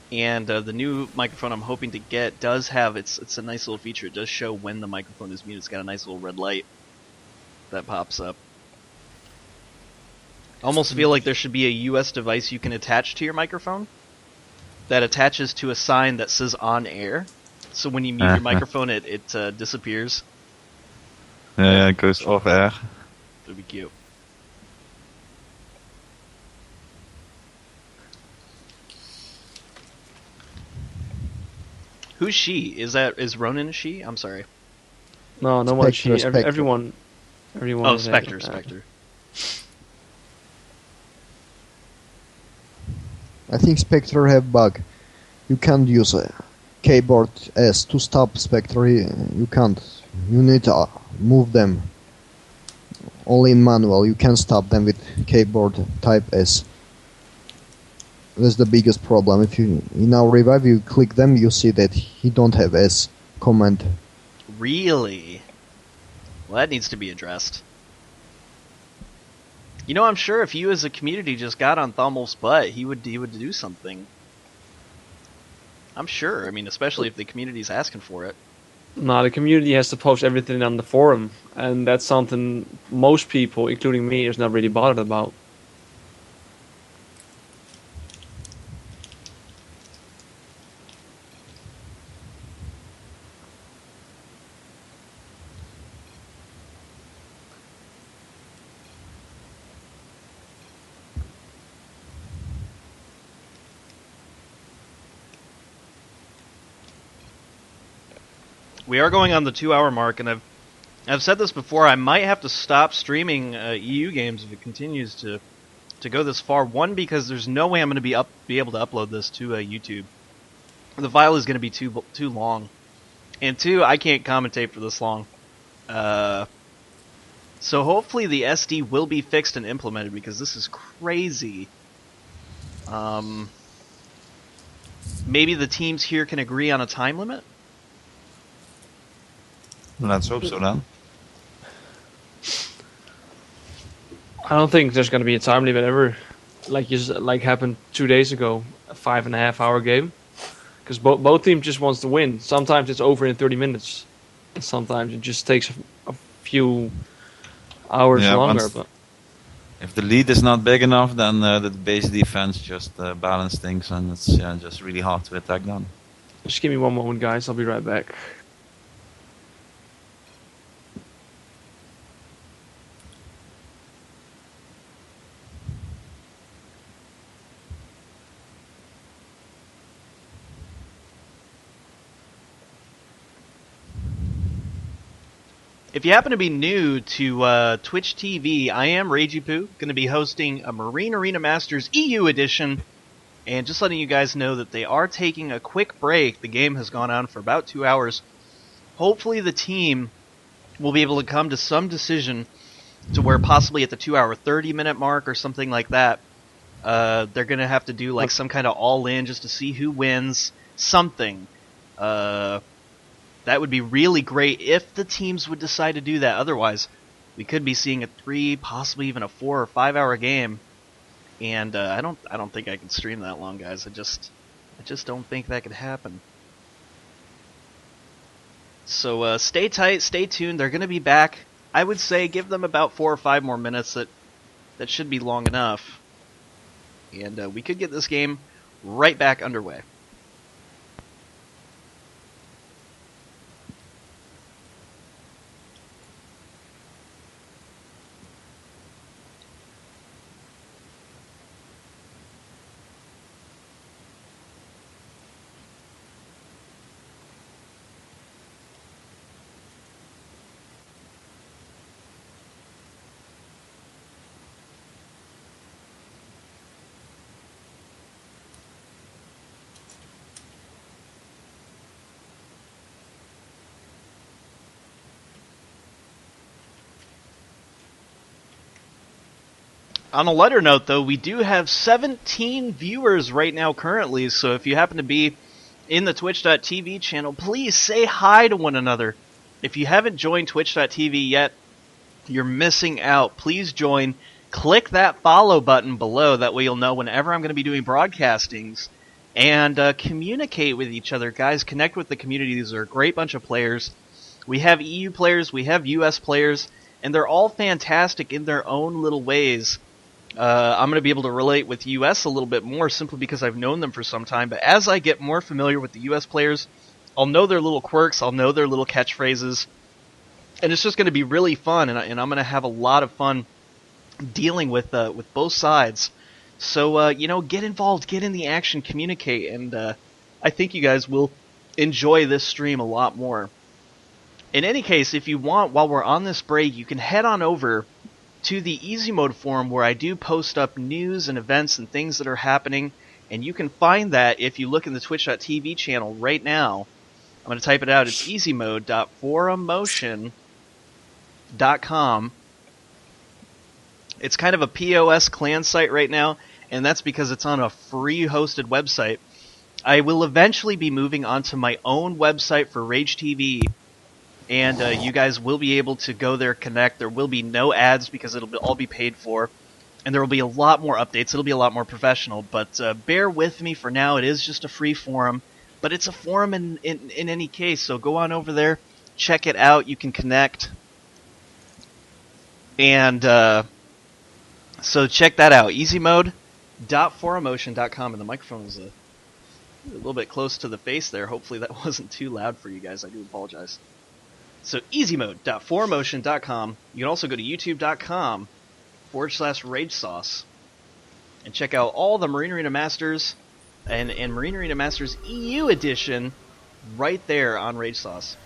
And the new microphone I'm hoping to get does have, it's a nice little feature. It does show when the microphone is muted. It's got a nice little red light that pops up. I almost feel like there should be a US device you can attach to your microphone that attaches to a sign that says on air. So when you mute your microphone, it disappears. Yeah, it goes off air. That'd be cute. Who's she? Is Ronin a she? I'm sorry. No one. Spectre. Everyone. Oh, is Spectre, having that. Spectre. I think Spectre have bug. You can't use a keyboard S to stop Spectre. You can't. You need to move them. Only in manual. You can stop them with keyboard type S. That's the biggest problem. If you in our revive you click them, you see that he don't have S command. Really? Well, that needs to be addressed. You know, I'm sure if you as a community just got on Thummel's butt, he would do something. I'm sure. I mean, especially if the community's asking for it. No, the community has to post everything on the forum, and that's something most people, including me, is not really bothered about. We are going on the 2-hour mark, and I've said this before. I might have to stop streaming EU games if it continues to go this far. One, because there's no way I'm going to be able to upload this to YouTube. The file is going to be too long, and two, I can't commentate for this long. So hopefully the SD will be fixed and implemented, because this is crazy. Maybe the teams here can agree on a time limit? Let's hope so then. I don't think there's going to be a time limit ever, like happened 2 days ago, a 5.5-hour game, because both teams just wants to win. Sometimes it's over in 30 minutes, and sometimes it just takes a few hours longer. But if the lead is not big enough, then the base defense just balance things, and it's just really hard to attack them. just give me one moment, guys. I'll be right back. If you happen to be new to Twitch TV, I am RageyPoo, going to be hosting a Marine Arena Masters EU edition, and just letting you guys know that they are taking a quick break. The game has gone on for about 2 hours. Hopefully the team will be able to come to some decision to where possibly at the 2-hour 30-minute mark or something like that, they're going to have to do like some kind of all-in just to see who wins, something. That would be really great if the teams would decide to do that. Otherwise, we could be seeing a 3, possibly even a 4 or 5 hour game. And I don't think I can stream that long, guys. I just don't think that could happen. So stay tight, stay tuned. They're going to be back. I would say give them about 4 or 5 more minutes. That should be long enough. And we could get this game right back underway. On a lighter note, though, we do have 17 viewers right now currently, so if you happen to be in the twitch.tv channel, please say hi to one another. If you haven't joined twitch.tv yet, you're missing out. Please join. Click that follow button below. That way you'll know whenever I'm going to be doing broadcastings. And communicate with each other. Guys, connect with the community. These are a great bunch of players. We have EU players. We have US players. And they're all fantastic in their own little ways. I'm going to be able to relate with US a little bit more simply because I've known them for some time. But as I get more familiar with the US players, I'll know their little quirks. I'll know their little catchphrases. And it's just going to be really fun. And I'm going to have a lot of fun dealing with both sides. So, get involved, get in the action, communicate, and I think you guys will enjoy this stream a lot more. In any case, if you want, while we're on this break, you can head on over to the Easy Mode forum where I do post up news and events and things that are happening, and you can find that if you look in the twitch.tv channel right now. I'm going to type it out. It's easymode.forumotion.com. It's kind of a POS clan site right now, and that's because it's on a free hosted website. I will eventually be moving onto my own website for Rage TV, and you guys will be able to go there, connect. There will be no ads because it'll all be paid for, and there will be a lot more updates. It'll be a lot more professional, but bear with me for now. It is just a free forum, but it's a forum in any case, so go on over there, check it out. You can connect, and so check that out, easymode.forumotion.com, and the microphone is a little bit close to the face there. Hopefully that wasn't too loud for you guys. I do apologize. So easymode.forumotion.com. You can also go to youtube.com/ragesauce and check out all the Marine Arena Masters and Marine Arena Masters EU edition right there on Rage Sauce.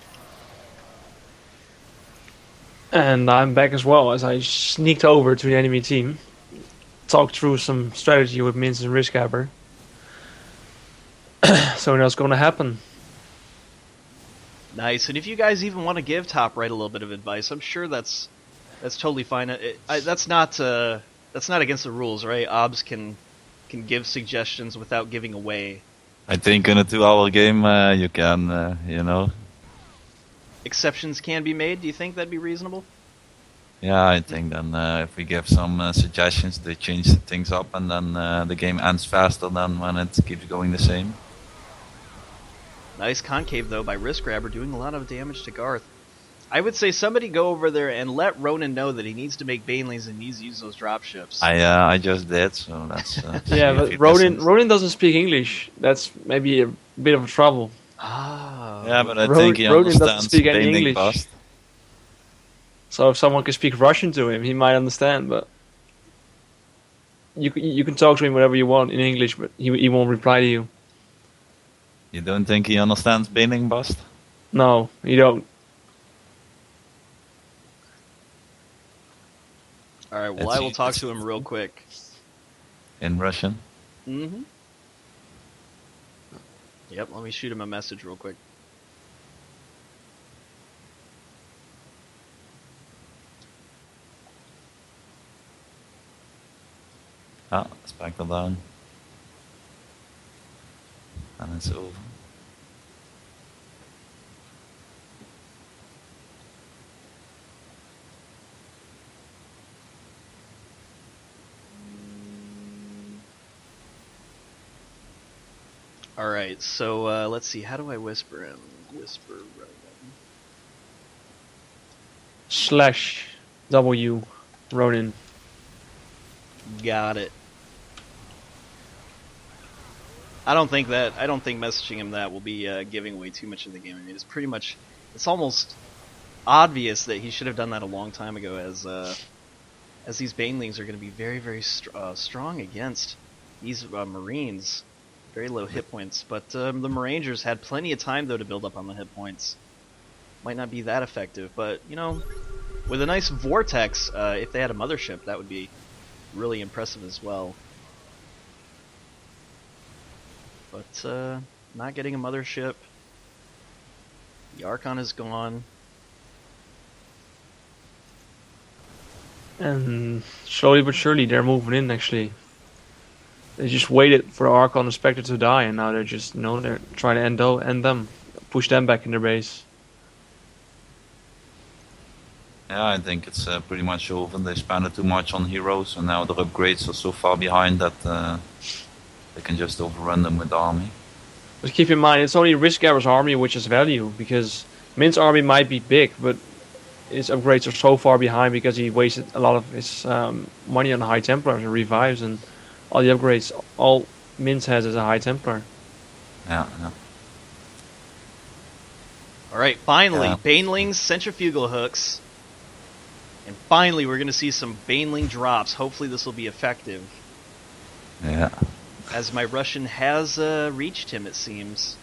And I'm back as well, as I sneaked over to the enemy team, talked through some strategy with Minz and RiskGrabber. So that's going to happen. Nice. And if you guys even want to give Top Right a little bit of advice, I'm sure that's totally fine. That's not against the rules, right? Obs can give suggestions without giving away. I think in a 2-hour game you can, Exceptions can be made. Do you think that'd be reasonable? Yeah, I think then if we give some suggestions, they change things up, and then the game ends faster than when it keeps going the same. Nice concave, though, by RiskGrabber, doing a lot of damage to Garth. I would say somebody go over there and let Ronin know that he needs to make Banelings and needs to use those dropships. I just did, so that's... yeah, but Ronin doesn't speak English. That's maybe a bit of a trouble. Ah. Yeah, but I think he Ronin doesn't understands speak any Baneling English. Bust. So if someone can speak Russian to him, he might understand, but... You can talk to him whatever you want in English, but he won't reply to you. You don't think he understands Baneling Bust? No, you don't. Alright, well, I will talk to him real quick. In Russian? Mm-hmm. Yep, let me shoot him a message real quick. Ah, Spectre down. And it's over. Alright, so let's see, how do I whisper him? Whisper Ronin. /W Ronin. Got it. I don't think messaging him that will be giving away too much of the game. I mean, it's almost obvious that he should have done that a long time ago, as these Banelings are going to be very, very strong against these Marines. Very low hit points, but the Marangers had plenty of time though to build up on the hit points. Might not be that effective, but with a nice vortex, if they had a mothership, that would be really impressive as well. But not getting a mothership. The Archon is gone. And slowly but surely they're moving in actually. They just waited for the Archon and Spectre to die, and now they're just, they're trying to end them. Push them back in their base. Yeah, I think it's pretty much over. They spent it too much on heroes, and now their upgrades are so far behind that they can just overrun them with the army. But keep in mind, it's only RiskGrabber's army which has value, because Minz's army might be big, but his upgrades are so far behind because he wasted a lot of his money on the High Templars and revives and all the upgrades. All Minz has is a High Templar. Yeah. Alright, finally, Banelings, centrifugal hooks. And finally, we're going to see some Baneling drops. Hopefully this will be effective. Yeah. As my Russian has reached him, it seems.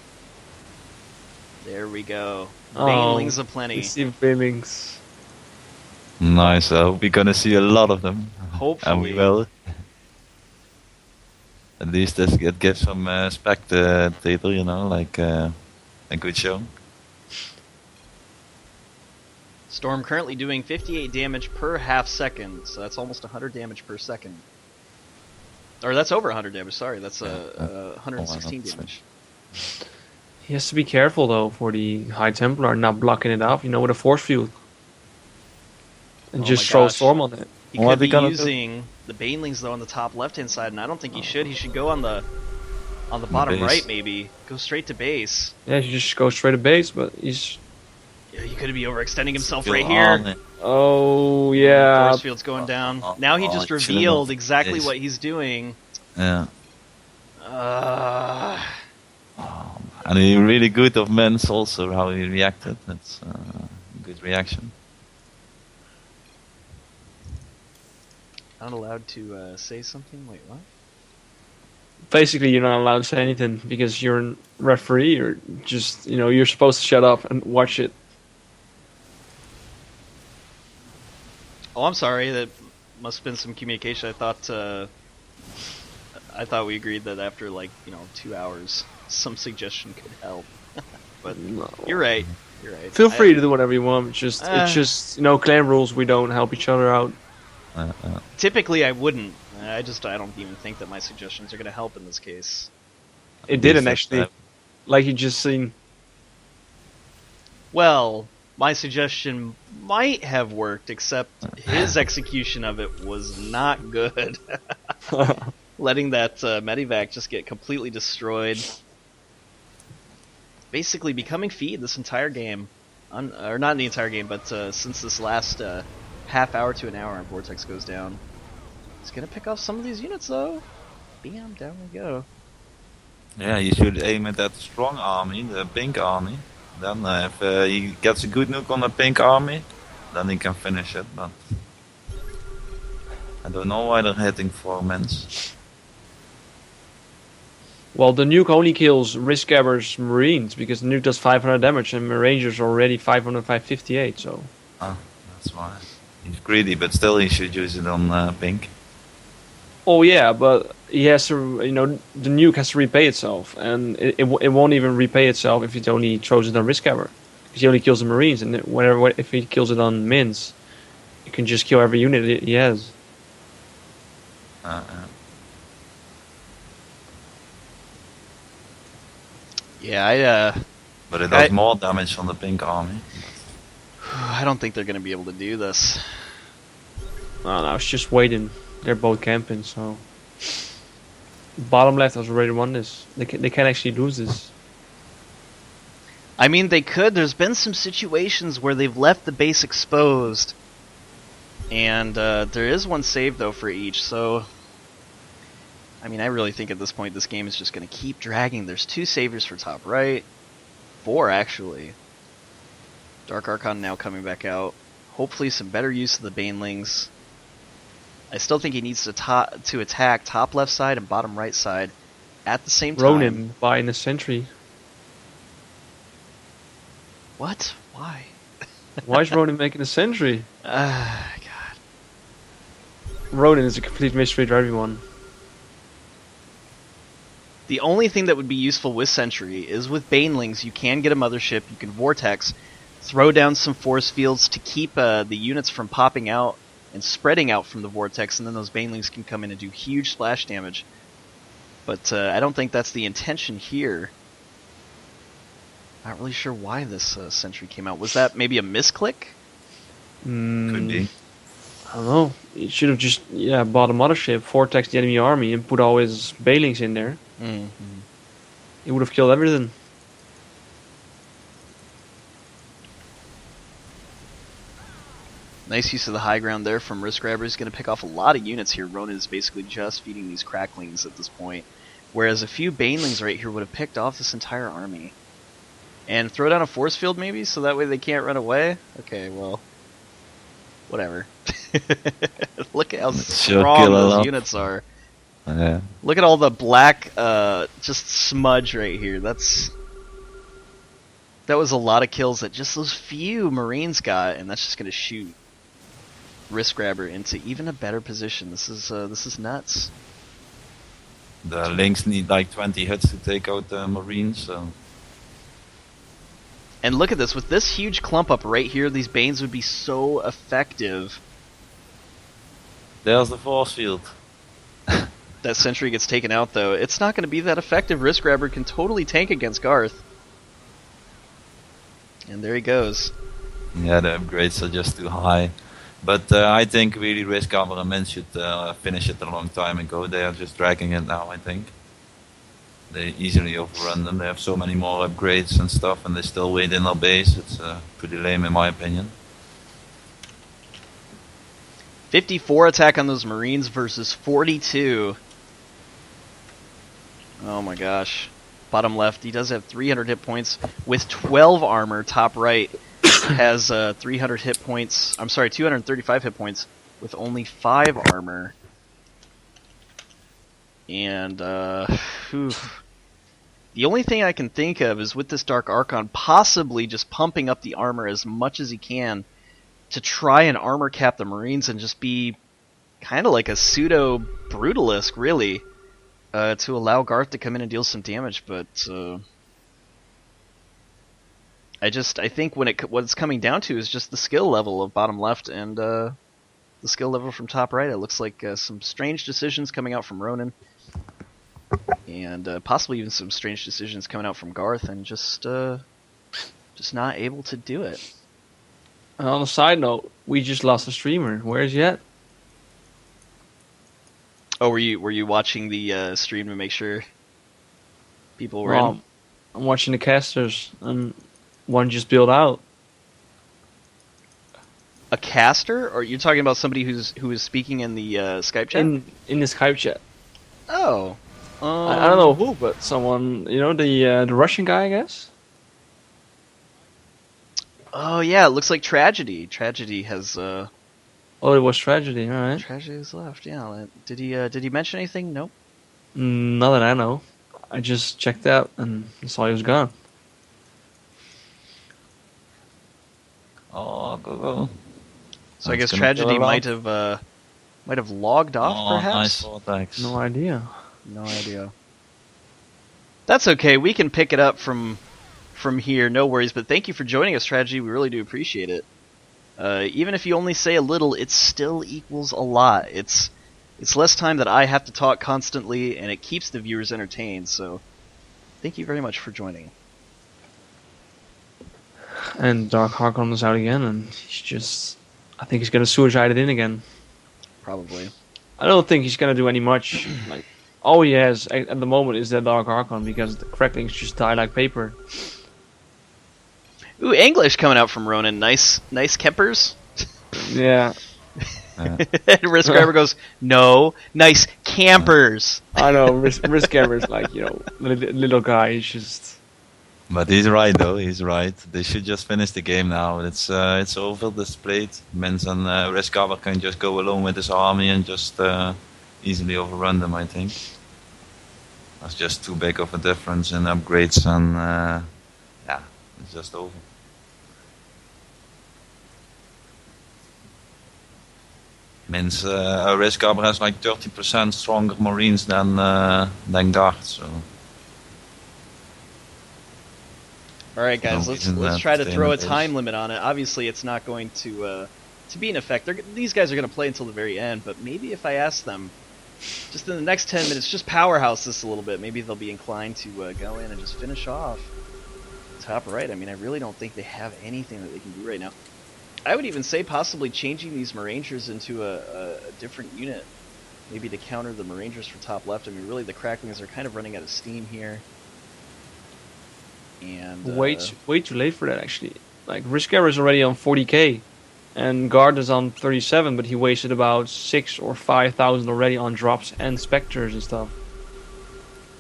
There we go. Banelings aplenty. We see Banelings. Nice, we're gonna see a lot of them. Hopefully. And we will. At least it gives some spectator, like a good show. Storm currently doing 58 damage per half second, so that's almost 100 damage per second. Or that's over 100 damage, sorry, that's 116 damage. He has to be careful though for the High Templar not blocking it off, with a force field. And just throw a storm on it. He could be using the Banelings though on the top left hand side, and I don't think he should. He should go on the bottom right maybe. Go straight to base. Yeah, he just go straight to base, but he's... Yeah, he could be overextending himself right here. Oh, yeah. Force field's going down. Now he just revealed exactly what he's doing. Yeah. And he really good of Minz also, how he reacted. That's a good reaction. Not allowed to say something? Wait, what? Basically, you're not allowed to say anything because you're a referee, or just, you're supposed to shut up and watch it. Oh, I'm sorry. That must have been some communication. I thought we agreed that after 2 hours, some suggestion could help. But no. You're right. You're right. Feel free to do whatever you want. It's just clan rules. We don't help each other out. Typically, I wouldn't. I don't even think that my suggestions are going to help in this case. It didn't actually, like you just seen. Well, my suggestion might have worked, except his execution of it was not good. Letting that Medivac just get completely destroyed. Basically becoming feed this entire game. Or not in the entire game, but since this last half hour to an hour and Vortex goes down. He's going to pick off some of these units, though. Bam, down we go. Yeah, you should aim at that strong army, the pink army. Then if he gets a good nuke on the pink army, then he can finish it. But I don't know why they're hitting for Minz. Well, the nuke only kills RiskGrabber's Marines, because the nuke does 500 damage and Rangers are already 558, so... Oh, that's why. He's greedy, but still he should use it on pink. Oh yeah, but he has to, the nuke has to repay itself, and it won't even repay itself if it only throws it on RiskGrabber, because he only kills the Marines, and if he kills it on Minz, it can just kill every unit he has. Yeah, But it does more damage on the pink army. I don't think they're going to be able to do this. No, I was just waiting. They're both camping, so... Bottom left has already won this. They can actually lose this. I mean, they could. There's been some situations where they've left the base exposed. And there is one save, though, for each, so... I mean, I really think at this point this game is just going to keep dragging. There's 2 saviors for top right. 4, actually. Dark Archon now coming back out. Hopefully some better use of the Banelings. I still think he needs to attack top left side and bottom right side at the same time. Ronin buying a sentry. What? Why? Why is Ronin making a sentry? God. Ronin is a complete mystery to everyone. The only thing that would be useful with Sentry is with Banelings, you can get a mothership, you can Vortex, throw down some force fields to keep the units from popping out and spreading out from the vortex, and then those banelings can come in and do huge splash damage. But I don't think that's the intention here. Not really sure why this sentry came out. Was that maybe a misclick? Could be. I don't know. He should have just bought a mothership, vortex the enemy army, and put all his banelings in there. Mm-hmm. He would have killed everything. Nice use of the high ground there from RiskGrabber. He's going to pick off a lot of units here. Ronin is basically just feeding these cracklings at this point. Whereas a few banelings right here would have picked off this entire army. And throw down a force field maybe, so that way they can't run away? Okay, well, whatever. Look at how strong those units are. Yeah. Look at all the black just smudge right here. That was a lot of kills that just those few Marines got, and that's just going to shoot RiskGrabber into even a better position. This is nuts. The Lynx need like 20 hits to take out the Marines, so... And look at this, with this huge clump up right here, these Banes would be so effective. There's the force field. That sentry gets taken out though. It's not going to be that effective. RiskGrabber can totally tank against Garth. And there he goes. Yeah, the upgrades are just too high. But I think really RiskGrabber and Minz should finish it a long time ago. They are just dragging it now, I think. They easily overrun them. They have so many more upgrades and stuff, and they still wait in their base. It's pretty lame in my opinion. 54 attack on those Marines versus 42. Oh my gosh. Bottom left, he does have 300 hit points with 12 armor. Top right has 300 hit points. I'm sorry, 235 hit points with only 5 armor. And the only thing I can think of is with this Dark Archon possibly just pumping up the armor as much as he can to try and armor cap the Marines and just be kind of like a pseudo Brutalisk, really, to allow Garth to come in and deal some damage. But I think what it's coming down to is just the skill level of bottom left and the skill level from top right. It looks like some strange decisions coming out from Ronin. And possibly even some strange decisions coming out from Garth, and just not able to do it. And on a side note, we just lost a streamer. Where is he at? Oh, were you watching the stream to make sure people were in? I'm watching the casters, and one just built out. A caster, or you're talking about somebody who is speaking in the Skype chat? In the Skype chat. Oh. I don't know who, but someone, the Russian guy, I guess. Oh yeah, it looks like Tragedy. Tragedy has. Oh, it was Tragedy. All right. Tragedy's left. Yeah. Did he mention anything? Nope. Not that I know. I just checked out and saw he was gone. Oh, go. So I guess Tragedy might have logged off, perhaps. Nice vortex. No idea. No idea. That's okay. We can pick it up from here. No worries. But thank you for joining us, Tragedy. We really do appreciate it. Even if you only say a little, it still equals a lot. It's less time that I have to talk constantly, and it keeps the viewers entertained. So thank you very much for joining. And Dark Archon is out again, and I think he's gonna suicide it in again. Probably. I don't think he's gonna do any much. Like, all he has at the moment is that Dark Archon, because the cracklings just die like paper. Ooh, English coming out from Ronin. Nice Kempers. Yeah. RiskGrabber goes, no, nice campers. I know, RiskGrabber's like, little guy. He's just... But he's right though, he's right. They should just finish the game now. It's over, displayed. Minz and RiskGrabber can just go alone with his army and just easily overrun them, I think. That's just too big of a difference in upgrades, and it's just over. Minz, RiskGrabber has like 30% stronger Marines than Garth, so... Alright guys, let's try to throw a time limit on it. Obviously it's not going to to be an effect. These guys are going to play until the very end, but maybe if I ask them, just in the next 10 minutes, just powerhouse this a little bit, maybe they'll be inclined to go in and just finish off top right. I mean, I really don't think they have anything that they can do right now. I would even say possibly changing these Marangers into a different unit, maybe to counter the Marangers for top left. I mean, really, the Cracklings are kind of running out of steam here. And way too late for that, actually. Like, RiskGrabber is already on 40k, and Garth is on 37, but he wasted about 6 or 5,000 already on drops and specters and stuff.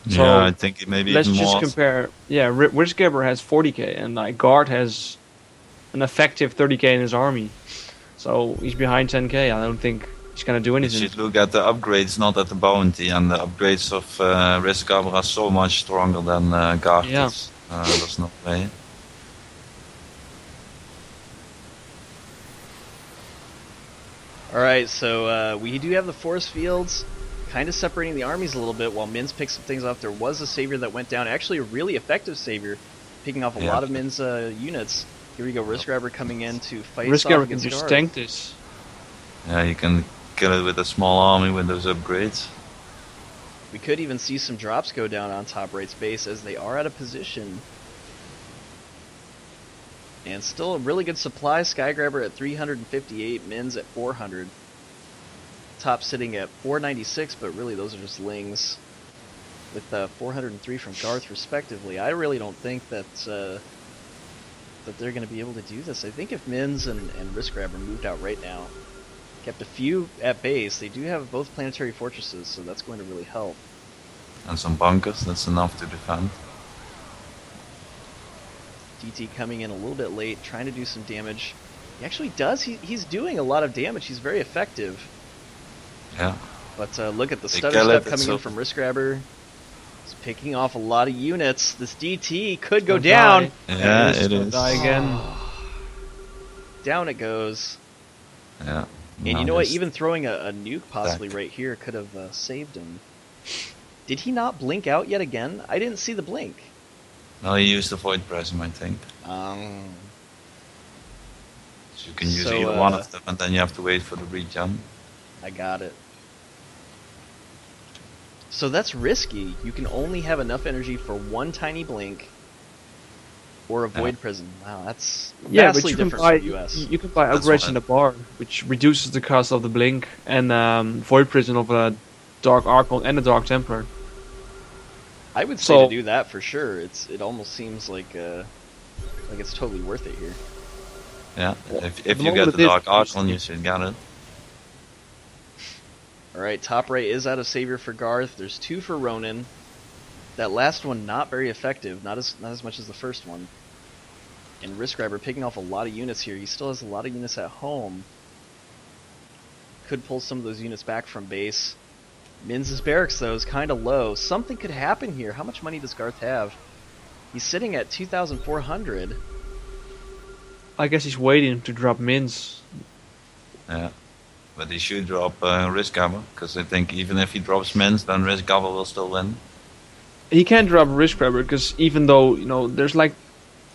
So yeah, I think maybe let's even just more. compare. Yeah, RiskGrabber has 40k, and like Garth has an effective 30k in his army. So he's behind 10k. I don't think he's gonna do You anything. should look at the upgrades, not at the bounty, and the upgrades of RiskGrabber are so much stronger than Garth. Yeah. There's no way. Alright, so we do have the force fields kind of separating the armies a little bit while Minz picks some things off. There was a savior that went down, actually a really effective savior, picking off a lot of Minz units. Here we go, RiskGrabber coming in to fight off RiskGrabber can against just Garth. tank this. Yeah, you can kill it with a small army with those upgrades. We could even see some drops go down on top right's base as they are out of position. And still a really good supply. SkyGrabber at 358, Minz at 400. Top sitting at 496, but really those are just lings. With 403 from Garth respectively. I really don't think that that they're going to be able to do this. I think if Minz and RiskGrabber moved out right now, kept a few at base, they do have both planetary fortresses, so that's going to really help. And some bunkers, that's enough to defend. DT coming in a little bit late, trying to do some damage. He actually does. He's doing a lot of damage. He's very effective. Yeah. But look at the They stutter kill step it, coming so- in from RiskGrabber. He's picking off a lot of units. This DT could go Gonna down. die. Yeah, It's it gonna is. Die again. Down it goes. Yeah. And Now you know what? just- Even throwing a nuke possibly back. right here could have saved him. Did he not blink out yet again? I didn't see the blink. No, he used the Void Prism, I think. Um, So you can use So, either one of them, and then you have to wait for the regen. I got it. So that's risky. You can only have enough energy for one tiny blink or a void prism. Wow, that's Yeah, but vastly you can different buy from US. you can buy That's upgrades what in the bar, which reduces the cost of the blink and void prison of a dark archon and a dark templar. I would say So- to do that for sure. It almost seems like it's totally worth it here. Yeah, Well, if the you moment get it the is- Dark Archon, you should get it. Alright, top right is out of savior for Garth. There's 2 for Ronin. That last one not very effective, not as much as the first one. And RiskGrabber picking off a lot of units here. He still has a lot of units at home. Could pull some of those units back from base. Minz's barracks though is kind of low. Something could happen here. How much money does Garth have? He's sitting at 2,400. I guess he's waiting to drop Minz. Yeah. But he should drop RiskGrabber, because I think even if he drops Minz, then RiskGrabber will still win. He can't drop RiskGrabber because even though there's like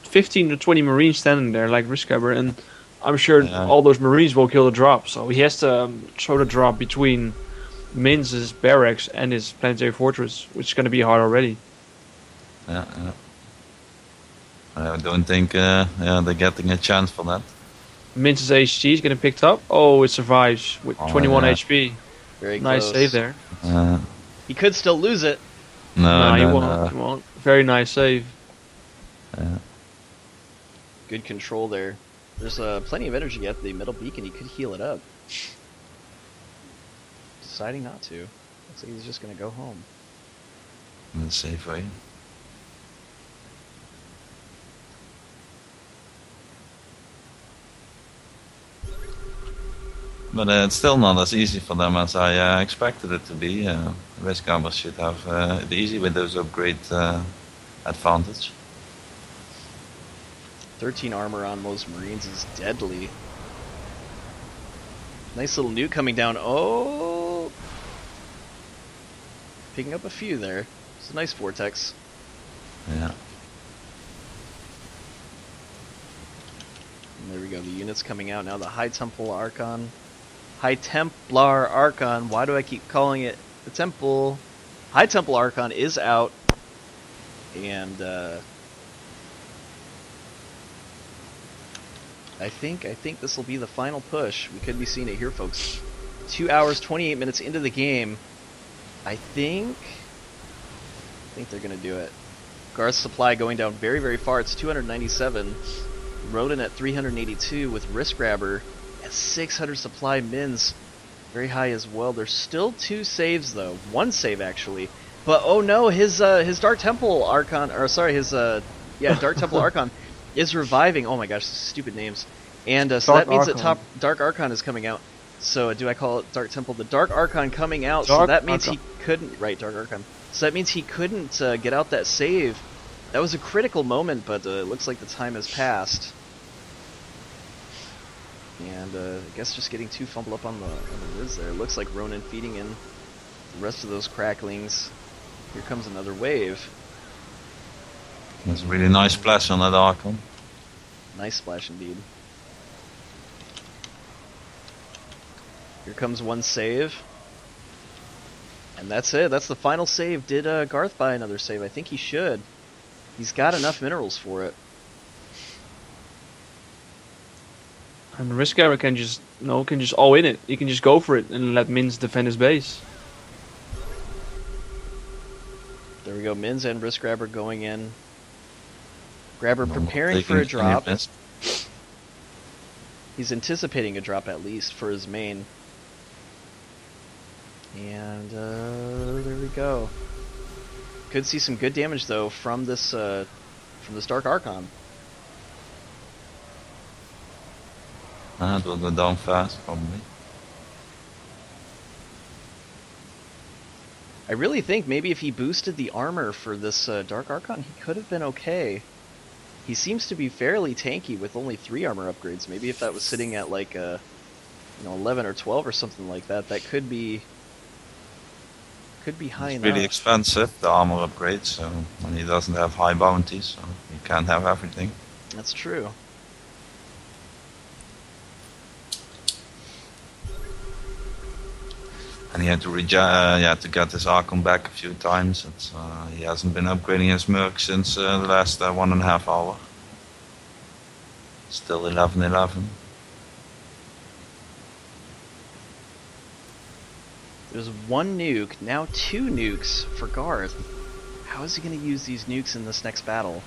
15 to 20 Marines standing there like RiskGrabber, and I'm sure Yeah. all those Marines will kill the drop. So he has to throw the drop between Minz's barracks and his planetary fortress, which is going to be hard already. Yeah, yeah. I don't think they're getting a chance for that. Minz's HG is getting picked up. Oh, it survives with Oh, 21 yeah. HP. Very Nice close. save there. He could still lose it. No, he no, won't. no. He won't. Very nice save. Yeah. Good control there. There's plenty of energy at the middle beacon. He could heal it up. Deciding not to. Looks like he's just going to go home. In a safe way. But it's still not as easy for them as I expected it to be. RiskGrabber should have it easy with those upgrade advantage. 13 armor on most Marines is deadly. Nice little nuke coming down. Oh! Picking up a few there. It's a nice vortex. Yeah. And there we go. The units units coming out now. The High Templar Archon. Why do I keep calling it the Temple? High Templar Archon is out, and I think this will be the final push. We could be seeing it here, folks. 2 hours, 28 minutes into the game. I think they're gonna do it. Garth's supply going down very, very far. It's 297. Ronin at 382 with RiskGrabber at 600 supply. Minz very high as well. There's still 2 saves though. 1 save actually. But oh no, his Dark Temple Archon, or sorry, his Dark Temple Archon is reviving. Oh my gosh, stupid names. And so that means that Dark Archon is coming out. So do I call it Dark Temple? The Dark Archon coming out. So that means he couldn't. Right, Dark Archon. So that means he couldn't get out that save. That was a critical moment, but it looks like the time has passed. And I guess just getting too fumbled up on the Riz there. It looks like Ronin feeding in the rest of those cracklings. Here comes another wave. That's a really nice splash on that Archon. Nice splash indeed. Here comes 1 save. And that's it. That's the final save. Did Garth buy another save? I think he should. He's got enough minerals for it. And RiskGrabber can just all in it. He can just go for it and let Minz defend his base. There we go. Minz and RiskGrabber going in. Grabber preparing for a drop. He's anticipating a drop at least for his main. And there we go. Could see some good damage though from this Dark Archon. It will go down fast, probably. I really think maybe if he boosted the armor for this Dark Archon, he could have been okay. He seems to be fairly tanky with only 3 armor upgrades. Maybe if that was sitting at like 11 or 12 or something like that, that could be high enough. It's really expensive, the armor upgrades, so when he doesn't have high bounties, so he can't have everything. That's true. And he had to get his Archon back a few times. He hasn't been upgrading his Merc since the last 1.5 hour. Still 11-11. There's 1 nuke, now 2 nukes for Garth. How is he going to use these nukes in this next battle?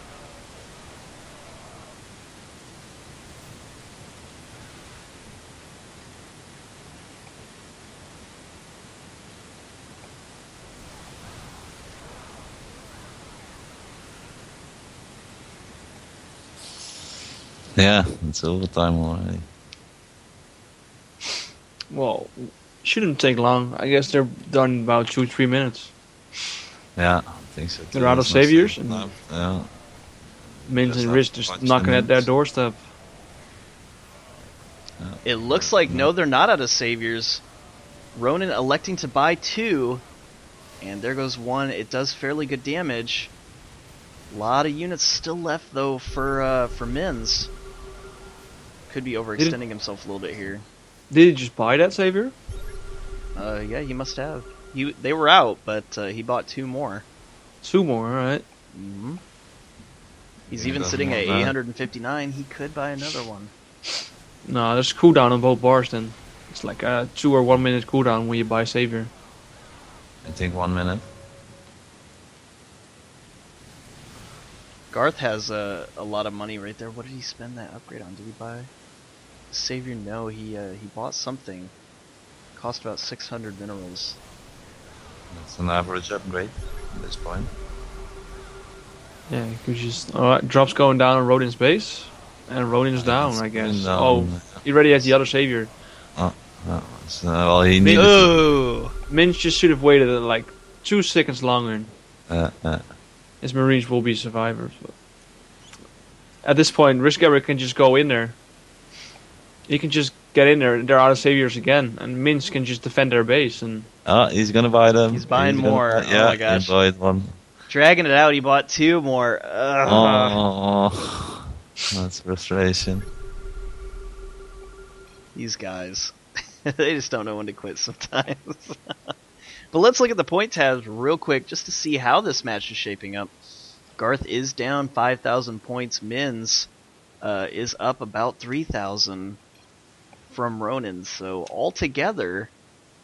Yeah, it's overtime already. Well, shouldn't take long. I guess they're done in about 2-3 minutes. Yeah, I think so too. They're out of saviors. Yeah. Minz and Risk just knocking at their doorstep. Yeah. It looks like no, they're not out of saviors. Ronin electing to buy 2, and there goes 1. It does fairly good damage. A lot of units still left though for Minz. Could be overextending himself a little bit here. Did he just buy that savior? Yeah, he must have. They were out, but he bought 2 more. 2 more, alright. Mm-hmm. He's even sitting at 859. He could buy another one. No, there's cooldown on both bars then. It's like a 2 or 1 minute cooldown when you buy savior. I think 1 minute. Garth has a lot of money right there. What did he spend that upgrade on? Did he buy savior? No, he bought something. Cost about 600 minerals. That's an average upgrade at this point. Yeah, you could just... Alright, drops going down on Ronin's base. And Ronin's down, I guess. Down. Oh, he already has the other savior. Well, he needed Oh! Minz just should have waited like 2 seconds longer. His Marines will be survivors. But at this point, RiskGrabber can just go in there. He can just get in there. They're out of saviors again, and Minz can just defend their base. And he's gonna buy them. He's buying more. Yeah, oh my gosh! He bought 1. Dragging it out. He bought 2 more. Oh, that's frustration. These guys. They just don't know when to quit sometimes. But let's look at the point tabs real quick just to see how this match is shaping up. Garth is down 5,000 points. Minz is up about 3,000 from Ronin. So altogether,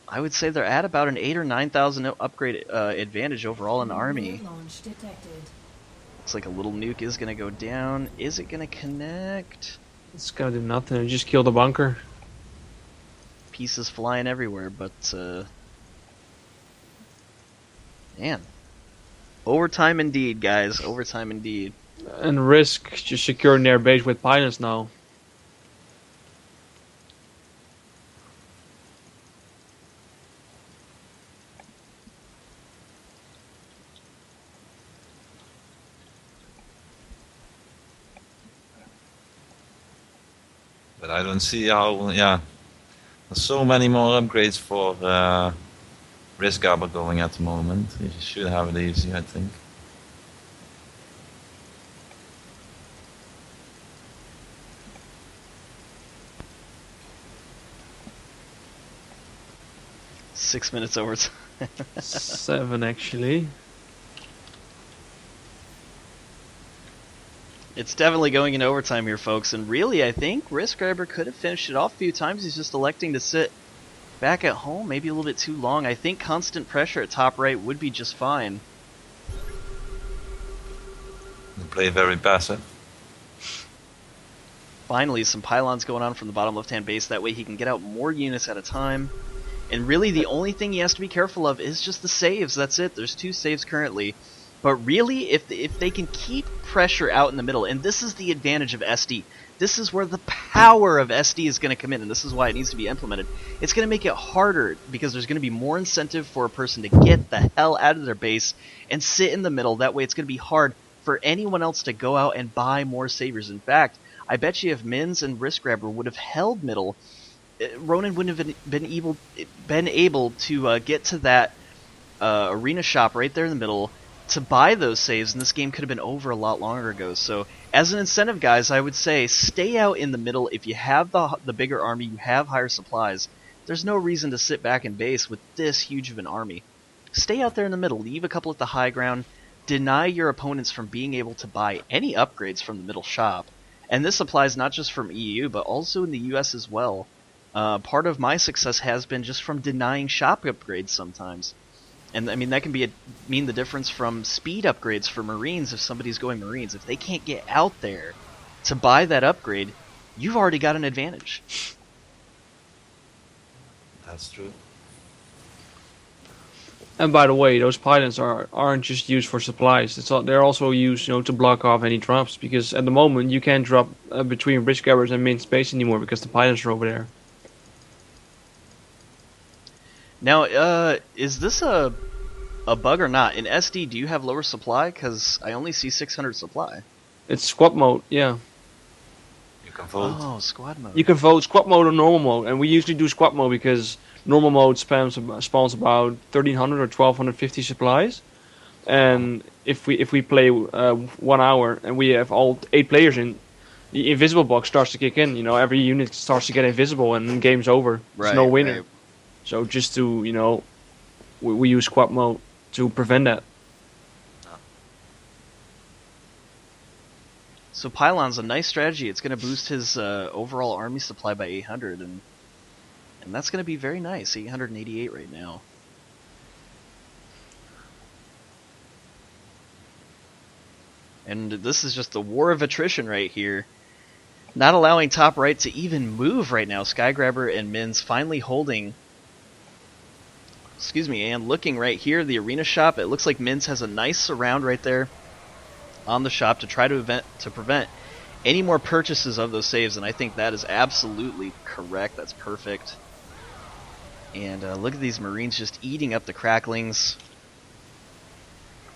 I would say they're at about an 8,000 or 9,000 upgrade advantage overall in the army. Looks like a little nuke is going to go down. Is it going to connect? It's gonna do nothing. It just killed the bunker. Pieces flying everywhere, but man, overtime indeed, guys. Overtime indeed. And Risk just securing their base with pilots now. But I don't see how, yeah. There's so many more upgrades for RiskGrabber going at the moment. You should have it easy, I think. Six minutes overtime. 7 actually. It's definitely going into overtime here, folks. And really, I think RiskGrabber could have finished it off a few times. He's just electing to sit back at home, maybe a little bit too long. I think constant pressure at top right would be just fine. They play very passive. Finally, some pylons going on from the bottom left-hand base. That way he can get out more units at a time. And really, the only thing he has to be careful of is just the saves. That's it. There's 2 saves currently. But really, if they can keep pressure out in the middle, and this is the advantage of SD. This is where the power of SD is going to come in, and this is why it needs to be implemented. It's going to make it harder because there's going to be more incentive for a person to get the hell out of their base and sit in the middle. That way it's going to be hard for anyone else to go out and buy more savers. In fact, I bet you if Minz and RiskGrabber would have held middle, Ronin wouldn't have been able to get to that arena shop right there in the middle to buy those saves, and this game could have been over a lot longer ago. So as an incentive, guys, I would say stay out in the middle. If you have the bigger army, you have higher supplies, there's no reason to sit back in base with this huge of an army. Stay out there in the middle, leave a couple at the high ground, deny your opponents from being able to buy any upgrades from the middle shop. And this applies not just from EU, but also in the US as well. Part of my success has been just from denying shop upgrades sometimes. And I mean, that can mean the difference from speed upgrades for Marines if somebody's going Marines. If they can't get out there to buy that upgrade, you've already got an advantage. That's true. And by the way, those pylons aren't just used for supplies. They're also used, to block off any drops. Because at the moment, you can't drop between RiskGrabbers and Minz space anymore because the pylons are over there. Now, is this a bug or not? In SD, do you have lower supply? Because I only see 600 supply. It's squad mode, yeah. You can vote. Oh, squad mode. You can vote squad mode or normal mode, and we usually do squad mode because normal mode spawns about 1,300 or 1,250 supplies. And if we play 1 hour and we have all 8 players in, the invisible box starts to kick in. Every unit starts to get invisible, and then game's over. There's no winner. Right. So just to, we use squad mode to prevent that. So Pylon's a nice strategy. It's going to boost his overall army supply by 800, and that's going to be very nice. 888 right now. And this is just the war of attrition right here. Not allowing top right to even move right now. RiskGrabber and Minz finally holding... and looking right here, the arena shop, it looks like Minz has a nice surround right there on the shop to try to prevent any more purchases of those saves, and I think that is absolutely correct. That's perfect. And look at these Marines just eating up the cracklings.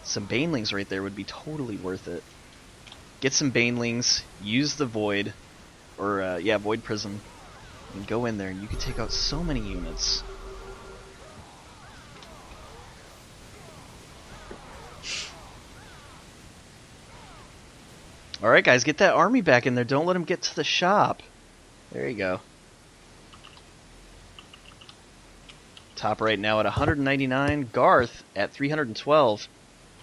Some banelings right there would be totally worth it. Get some banelings, use the void, or void prism, and go in there, and you can take out so many units. Alright guys, get that army back in there. Don't let them get to the shop. There you go. Top right now at 199. Garth at 312.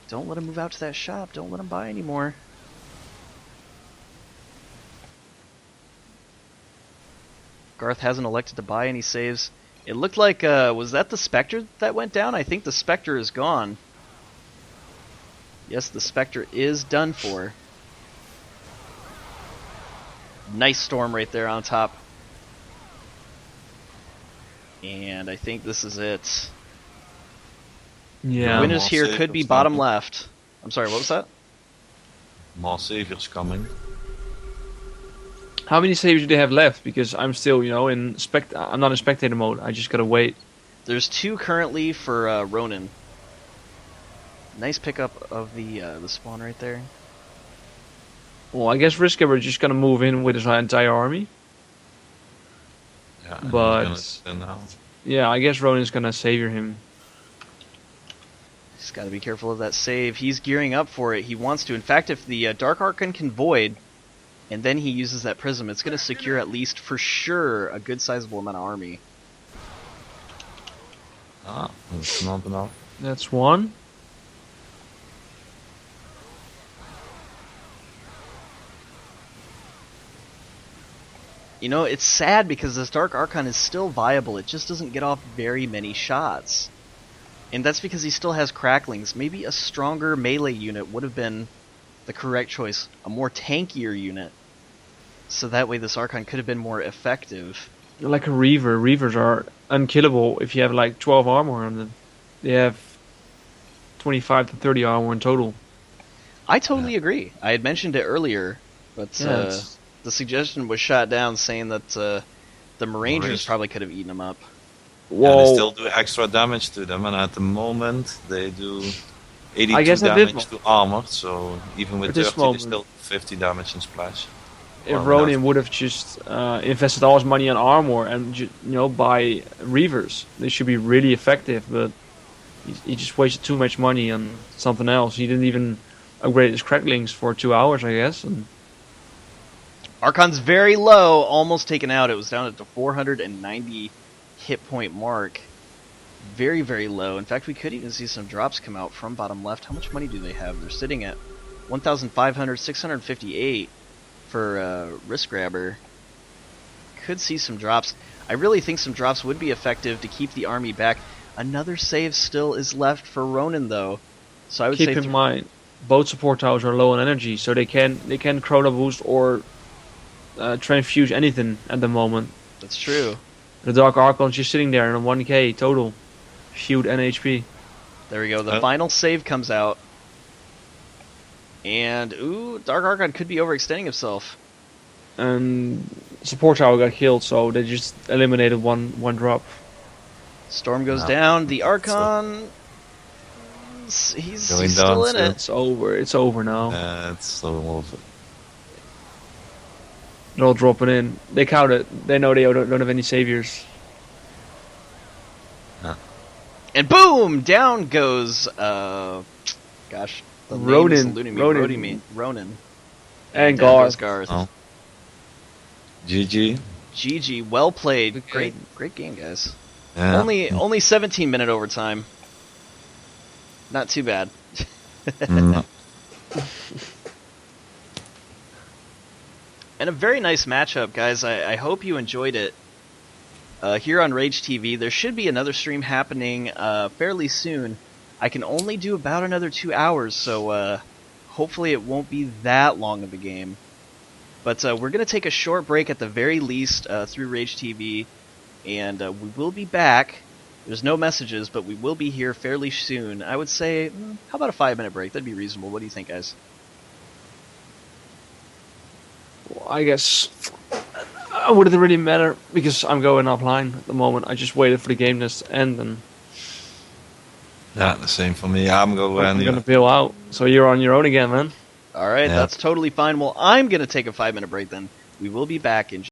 Don't let him move out to that shop. Don't let him buy anymore. Garth hasn't elected to buy any saves. It looked like, was that the Spectre that went down? I think the Spectre is gone. Yes, the Spectre is done for. Nice storm right there on top. And I think this is it. Yeah. The winners here could be bottom left. I'm sorry, what was that? More saviors coming. How many saves do they have left? Because I'm still, you know, I'm not in spectator mode. I just gotta wait. There's 2 currently for Ronin. Nice pickup of the spawn right there. Well, I guess RiskGrabber is just gonna move in with his entire army. Yeah, But yeah, I guess Ronin's gonna savior him. He's got to be careful of that save. He's gearing up for it. He wants to. In fact, if the Dark Archon can void, and then he uses that prism, it's going to secure at least for sure a good sizable amount of army. That's not enough. That's one. You know, it's sad because this Dark Archon is still viable. It just doesn't get off very many shots. And that's because he still has cracklings. Maybe a stronger melee unit would have been the correct choice. A more tankier unit. So that way this Archon could have been more effective. Like a Reaver. Reavers are unkillable if you have like 12 armor on them. They have 25 to 30 armor in total. I totally agree. I had mentioned it earlier, but the suggestion was shot down saying that the Marangers probably could have eaten him up. Yeah, they still do extra damage to them, and at the moment they do 82 damage to armor, so even with 30 they still 50 damage in splash. If Ronin would have just invested all his money on armor and buy Reavers, they should be really effective, but he just wasted too much money on something else. He didn't even upgrade his cracklings for 2 hours, I guess. And Archon's very low, almost taken out. It was down at the 490 hit point mark. Very, very low. In fact, we could even see some drops come out from bottom left. How much money do they have? They're sitting at 1,500, 658 for RiskGrabber. Could see some drops. I really think some drops would be effective to keep the army back. Another save still is left for Ronin, though. So I would keep in mind, both support towers are low on energy, so they can chrono boost or transfuse anything at the moment. That's true. The Dark Archon's just sitting there in a 1k total. Shield and HP. There we go. The final save comes out. And, ooh, Dark Archon could be overextending himself. And support tower got killed, so they just eliminated one drop. Storm goes down. The Archon, he's still in it. It's over. It's over now. It's so over. They're all dropping in. They count it. They know they don't have any saviors. And boom! Down goes, gosh, the Ronin. Ronin. And Garth. Oh. GG. GG. Well played. Okay. Great game, guys. Yeah. Only 17-minute overtime. Not too bad. No. And a very nice matchup, guys. I hope you enjoyed it. Here on Rage TV, there should be another stream happening fairly soon. I can only do about another 2 hours, so hopefully it won't be that long of a game. But we're going to take a short break at the very least through Rage TV, and we will be back. There's no messages, but we will be here fairly soon. I would say, how about a 5-minute break? That'd be reasonable. What do you think, guys? Well, I guess it wouldn't really matter because I'm going offline at the moment. I just waited for the game to end and yeah, the same for me. I'm going to bail out. So you're on your own again, man. All right, that's totally fine. Well, I'm going to take a 5-minute break then. We will be back in